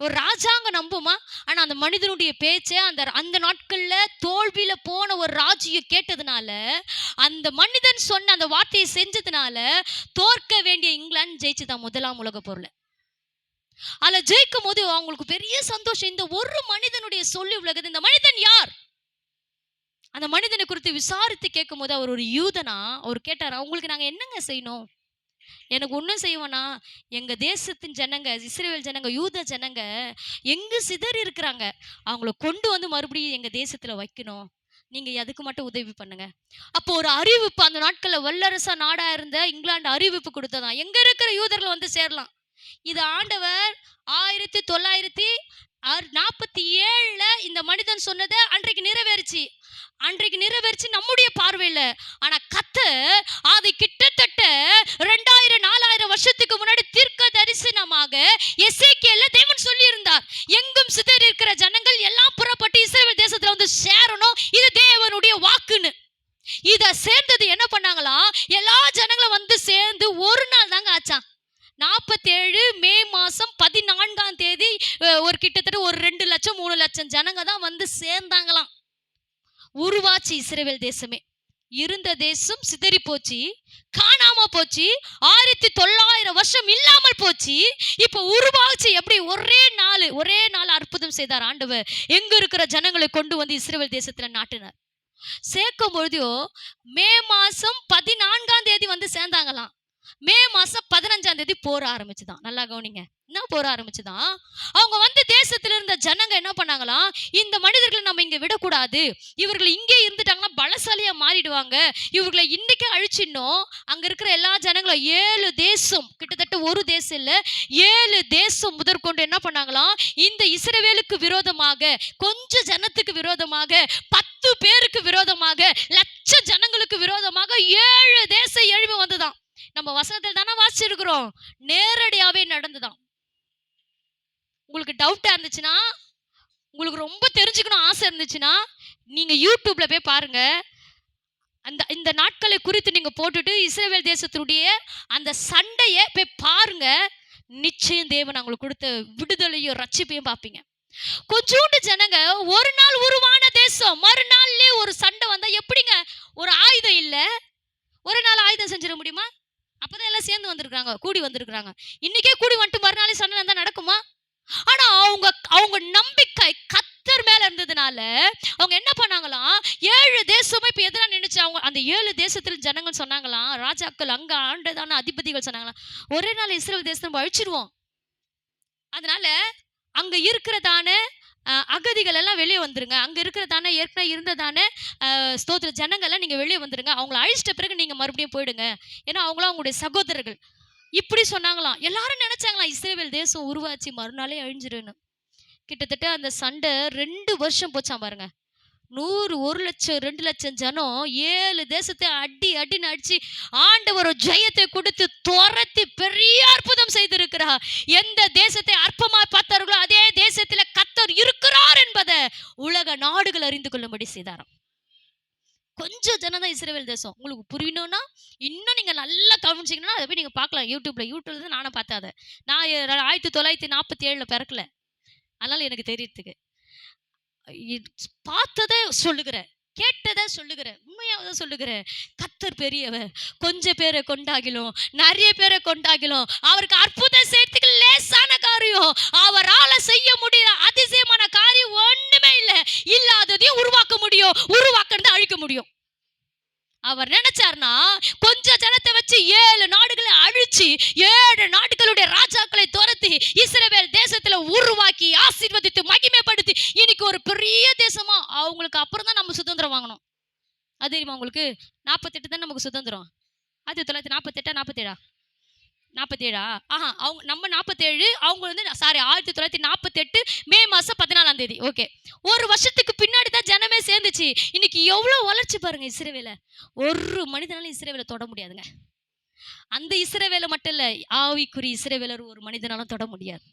ஒரு ராஜாங்க நம்புமா? ஆனா அந்த மனிதனுடைய பேச்சை அந்த நாட்கள்ல தோல்வியில போன ஒரு ராஜ்யம் கேட்டதுனால, அந்த மனிதன் சொன்ன அந்த வார்த்தையை செஞ்சதுனால தோற்க வேண்டிய இங்கிலாந்து ஜெயிச்சுதான் 1ஆம் உலக போர்ல. அதுல ஜெயிக்கும் போது அவங்களுக்கு பெரிய சந்தோஷம். இந்த ஒரு மனிதனுடைய சொல்லி உலகது. இந்த மனிதன் யார்? அந்த மனிதனை குறித்து விசாரித்து கேட்கும் போது அவர் ஒரு யூதனா. அவர் கேட்டாரா, உங்களுக்கு நாங்க என்னங்க செய்யணும்? எனக்கு ஒன்றும் செய்வோனா, எங்க தேசத்தின் ஜனங்க, இஸ்ரவேல் ஜனங்க, யூத ஜனங்க எங்க சிதறி இருக்கிறாங்க, அவங்கள கொண்டு வந்து மறுபடியும் எங்க தேசத்துல வைக்கணும், நீங்க அதுக்கு மட்டும் உதவி பண்ணுங்க. அப்போ ஒரு அறிவிப்பு, அந்த நாட்கள்ல வல்லரசா நாடா இருந்த இங்கிலாந்து அறிவிப்பு கொடுத்ததான், எங்க இருக்கிற யூதர்கள் வந்து சேரலாம். இது ஆண்டவர் 1900 47 இந்த மனிதன் சொன்னதை அன்றைக்கு நிறைவேறிச்சு நம்முடைய பார்வையில. ஆனா கர்த்தர் அது கிட்டத்தட்ட 2000-4000 வருஷத்துக்கு முன்னாடி தீர்க்க தரிசனமாக எசேக்கியேல்ல தேவன் சொல்லி இருந்தார். எங்கும் சிதறி இருக்கிற ஜனங்கள் எல்லாம் புறப்பட்டு இஸ்ரவேல் தேசத்துல வந்து சேரணும், இது தேவனுடைய வாக்குன்னு. இத சேர்ந்தது என்ன பண்ணாங்களாம், எல்லா ஜனங்களும் வந்து சேர்ந்து ஒரு நாள் தாங்க ஆச்சான். 47 மே மாசம் 14ஆம் தேதி ஒரு கிட்டத்தட்ட ஒரு 2 லட்சம் 3 லட்சம் ஜனங்க தான் வந்து சேர்ந்தாங்களாம். உருவாச்சு இஸ்ரவேல் தேசமே. இருந்த தேசம் சிதறி போச்சு, காணாம போச்சு, 1900 வருஷம் இல்லாமல் போச்சு. இப்ப உருவாச்சு. எப்படி? ஒரே நாள் அற்புதம் செய்தார் ஆண்டவர். எங்க இருக்கிற ஜனங்களை கொண்டு வந்து இஸ்ரவேல் தேசத்துல நாட்டினார். சேர்க்கும் பொழுதோ மே மாசம் 14ஆம் தேதி வந்து சேர்ந்தாங்களாம். மே மாசம் 15ஆம் தேதி போர ஆரம்பிச்சுதான். நல்லா கவனிங்க, என்ன போர ஆரம்பிச்சுதான். அவங்க வந்து தேசத்துல இருந்த ஜனங்க என்ன பண்ணாங்களாம், இந்த மனிதர்களை நம்ம இங்க விடக்கூடாது, இவர்கள் இங்கே இருந்துட்டாங்கன்னா பலசாலியா மாறிடுவாங்க, இவர்களை இன்னைக்கு அழிச்சிடணும். அங்க இருக்கிற எல்லா ஜனங்களும் 7 தேசம், கிட்டத்தட்ட ஒரு தேசம் இல்ல 7 தேசம் முதற்கொண்டு என்ன பண்ணாங்களாம், இந்த இஸ்ரவேலுக்கு விரோதமாக, கொஞ்சம் ஜனத்துக்கு விரோதமாக, 10 பேருக்கு விரோதமாக, லட்ச ஜனங்களுக்கு விரோதமாக 7 தேசம் எழும்பி வந்துதான். நம்ம வசனத்தில் தானே வாசிச்சிருக்கிறோம், நேரடியாவே நடந்துதான். உங்களுக்கு டவுட்டா இருந்துச்சுன்னா, உங்களுக்கு ரொம்ப தெரிஞ்சுக்கணும் ஆசை இருந்துச்சுன்னா, நீங்க யூடியூப்ல போய் பாருங்க. இந்த நாட்களை குறித்து நீங்க போட்டுட்டு இஸ்ரவேல் தேசத்துடைய அந்த சண்டையை போய் பாருங்க. நிச்சயம் தேவன் அவங்களுக்கு கொடுத்த விடுதலையும் ரட்சிப்பையும் பார்ப்பீங்க. கொஞ்சோண்டு ஜனங்க ஒரு நாள் உருவான தேசம், மறுநாள்லயே ஒரு சண்டை வந்தா எப்படிங்க? ஒரு ஆயுதம் இல்ல, ஒரு நாள் ஆயுதம் செஞ்சிட முடியுமா? அப்பதான் எல்லாம் சேர்ந்து வந்திருக்காங்க, கூடி வந்திருக்காங்க. இன்னைக்கே கூடி வந்துட்டு மறுநாள் சண்டை இருந்தா நடக்குமா? ஆனா அவங்க நம்பிக்கை கர்த்தர் மேல இருந்ததுனால அவங்க என்ன பண்ணாங்களாம், 7 தேசமும் இப்ப எதிரா நினைச்சு அவங்க அந்த 7 தேசத்துல ஜனங்கள் சொன்னாங்களாம், ராஜாக்கள் அங்க ஆண்டதான அதிபதிகள் சொன்னாங்களாம், ஒரே நாள் இஸ்ரவேல் தேசத்தை நம்ம அழிச்சிருவோம். அதனால அங்க இருக்கிறதான அகதிகள் எல்லாம் வெளியே வந்துருங்க, அங்க இருக்கிறதான ஏற்கனவே இருந்ததான ஸ்தோத்திர ஜனங்கள் எல்லாம் நீங்க வெளியே வந்துருங்க, அவங்களை அழிச்சிட்ட பிறகு நீங்க மறுபடியும் போயிடுங்க, ஏன்னா அவங்களாம் அவங்களுடைய சகோதரர்கள். இப்படி சொன்னாங்களாம். எல்லாரும் நினைச்சாங்களாம் இஸ்ரவேல் தேசம் உருவாச்சு மறுநாளே அழிஞ்சிருன்னு. கிட்டத்தட்ட அந்த சண்டை 2 வருஷம் போச்சாம் பாருங்க. 100, 1 லட்சம் 2 லட்சம் ஜனம் 7 தேசத்தை அடின்னு அடிச்சு ஆண்டவர் ஜெயத்தை கொடுத்து துரத்தி பெரிய அற்புதம் செய்திருக்கிறார். எந்த தேசத்தை அற்பமாய் பார்த்தார்களோ அதே தேசத்துல கர்த்தர் இருக்கிறார் என்பதை உலக நாடுகள் அறிந்து கொள்ளும்படி செய்தாராம். கொஞ்சம் ஜனம் தான் இஸ்ரவேல் தேசம். உங்களுக்கு புரியணும்னா இன்னும் நீங்க நல்லா கவனிச்சிங்கன்னா அதை போய் நீங்க பார்க்கலாம். யூடியூப்ல தான் நானும் பார்த்தேன். அதை நான் 1947 பிறக்கல, அதனால எனக்கு தெரியறதுக்கு பார்த்ததை சொல்லுகிறேன், கேட்டதை சொல்லுகிறேன், உண்மையாவதான் சொல்லுகிறேன். கர்த்தர் பெரியவர். கொஞ்சம் பேரை கொண்டாகிலும் நிறைய பேரை கொண்டாகிலும் அவருக்கு அற்புதம் செய்யறதுக்கு லேசான காரியம், அவரால் செய்ய முடியல அதிசயமான காரியம் ஒண்ணுமே இல்லை. இல்லாததையும் உருவாக்க முடியும், உருவாக்குறத அழிக்க முடியும். அவர் நினைச்சார்னா கொஞ்சம் ஜனத்தை வச்சு 7 நாடுகளை அழிச்சு 7 நாடுகளுடைய ராஜாக்களை துரத்தி இஸ்ரவேல் தேசத்துல உருவாக்கி ஆசீர்வதித்து மகிமைப்படுத்தி இன்னைக்கு ஒரு பெரிய தேசமா அவங்களுக்கு அப்புறம் தான் நம்ம சுதந்திரம் வாங்கணும். அது தெரியுமா உங்களுக்கு? 48 தான் நமக்கு சுதந்திரம். 1947 அவங்க நம்ம 47, அவங்க வந்து 1948 மே மாசம் 14ஆம் தேதி. ஓகே, ஒரு வருஷத்துக்கு பின்னாடி தான் ஜனமே சேர்ந்துச்சு. இன்னைக்கு எவ்வளவு வளர்ச்சி பாருங்க இஸ்ரவேல. ஒரு மனிதனாலும் இஸ்ரவேலை தொட முடியாதுங்க. அந்த இஸ்ரவேலை மட்டும் இல்ல, ஆவிக்குரிய இஸ்ரவேலர் ஒரு மனிதனாலும் தொட முடியாது.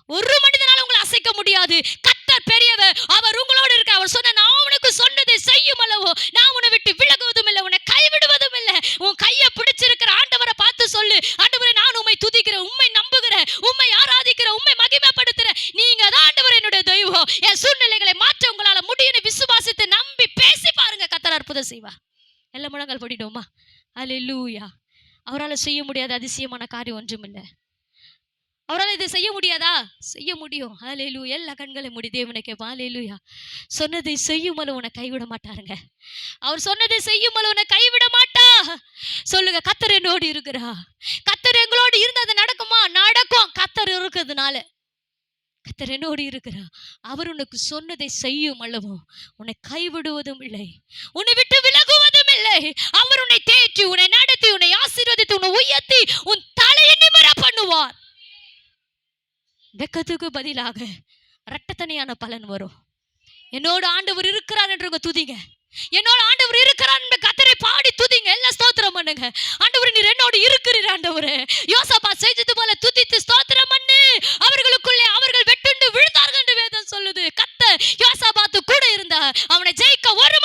ஒரு மனிதனால உங்களை அசைக்க முடியாது. கர்த்தர் பெரியவர், அவர் உங்களோடு இருக்க. அவர் சொன்ன நான் உனக்கு சொன்னதை செய்யும் அளவோ நான் உன்னை விட்டு விலகுவதும் இல்லை, உன்னை கைவிடுவதும் இல்லை. உன் கையை பிடிச்சிருக்கிற ஆண்டவரை பார்த்து சொல்லு, ஆண்டவரே நான் உம்மை துதிக்கிறேன், உம்மை நம்புகிறேன், உம்மை ஆராதிக்கிறேன், உம்மை மகிமைப்படுத்துறேன், நீங்க தான் ஆண்டவர் என்னுடைய தெய்வம், என் சூழ்நிலைகளை மாற்ற உங்களால முடியும்னு விசுவாசித்து நம்பி பேசி பாருங்க, கர்த்தர் அற்புதம் செய்வார். எல்லாம் முழங்கால் படிடுவோமா? அல்லேலூயா. அவரால் செய்ய முடியாத அதிசயமான காரியம் ஒன்றும் இல்லை. அவரால் இதை செய்ய முடியாதா? செய்ய முடியும். அல்லேலூயா. எல்லா கண்களை மூடி தேவனை கேட்பான். அல்லேலூயா. சொன்னதை செய்யும் அளவு உன்னை கைவிட மாட்டாருங்க. அவர் சொன்னதை செய்யும் அளவு உன்னை கைவிட மாட்டா. சொல்லுங்க, கர்த்தர் என்னோடு இருக்கிறா. கர்த்தர் எங்களோடு இருந்து அது நடக்குமா? நடக்கும். கர்த்தர் இருக்கிறதுனால. கர்த்தர் என்னோடு இருக்கிறா. அவர் உனக்கு சொன்னதை செய்யும் அளவு உன்னை கைவிடுவதும் இல்லை, உன்னை விட்டு விலகுவதும் இல்லை. அவர் உன்னை தேற்றி, உன்னை நடத்தி, உன்னை ஆசீர்வதித்து, உன்னை உயர்த்தி, உன் தலையை நிமிர பண்ணுவார். வெக்கத்துக்கு பதிலாக இரட்டத்தனையான பலன் வரும். என்னோட ஆண்டவர் இருக்கிறார் என்றவங்க துதிங்க. என்னோட ஆண்டவர் இருக்கிறார் என்று கர்த்தரை பாடி துதிங்க. எல்லாம் ஸ்தோத்திரம் பண்ணுங்க. ஆண்டவர் நீர் என்னோடு இருக்கிறீர் ஆண்டவரே. யோசபாத் செய்தது போல துதித்து ஸ்தோத்திரம் பண்ணு. அவர்களுக்குள்ளே அவர்கள் வெட்டுண்டு விழுந்தார்கள் என்று வேதம் சொல்லுது. கர்த்தர் யோசபாத்து கூட இருந்தார். அவனை ஜெயிக்க ஒரு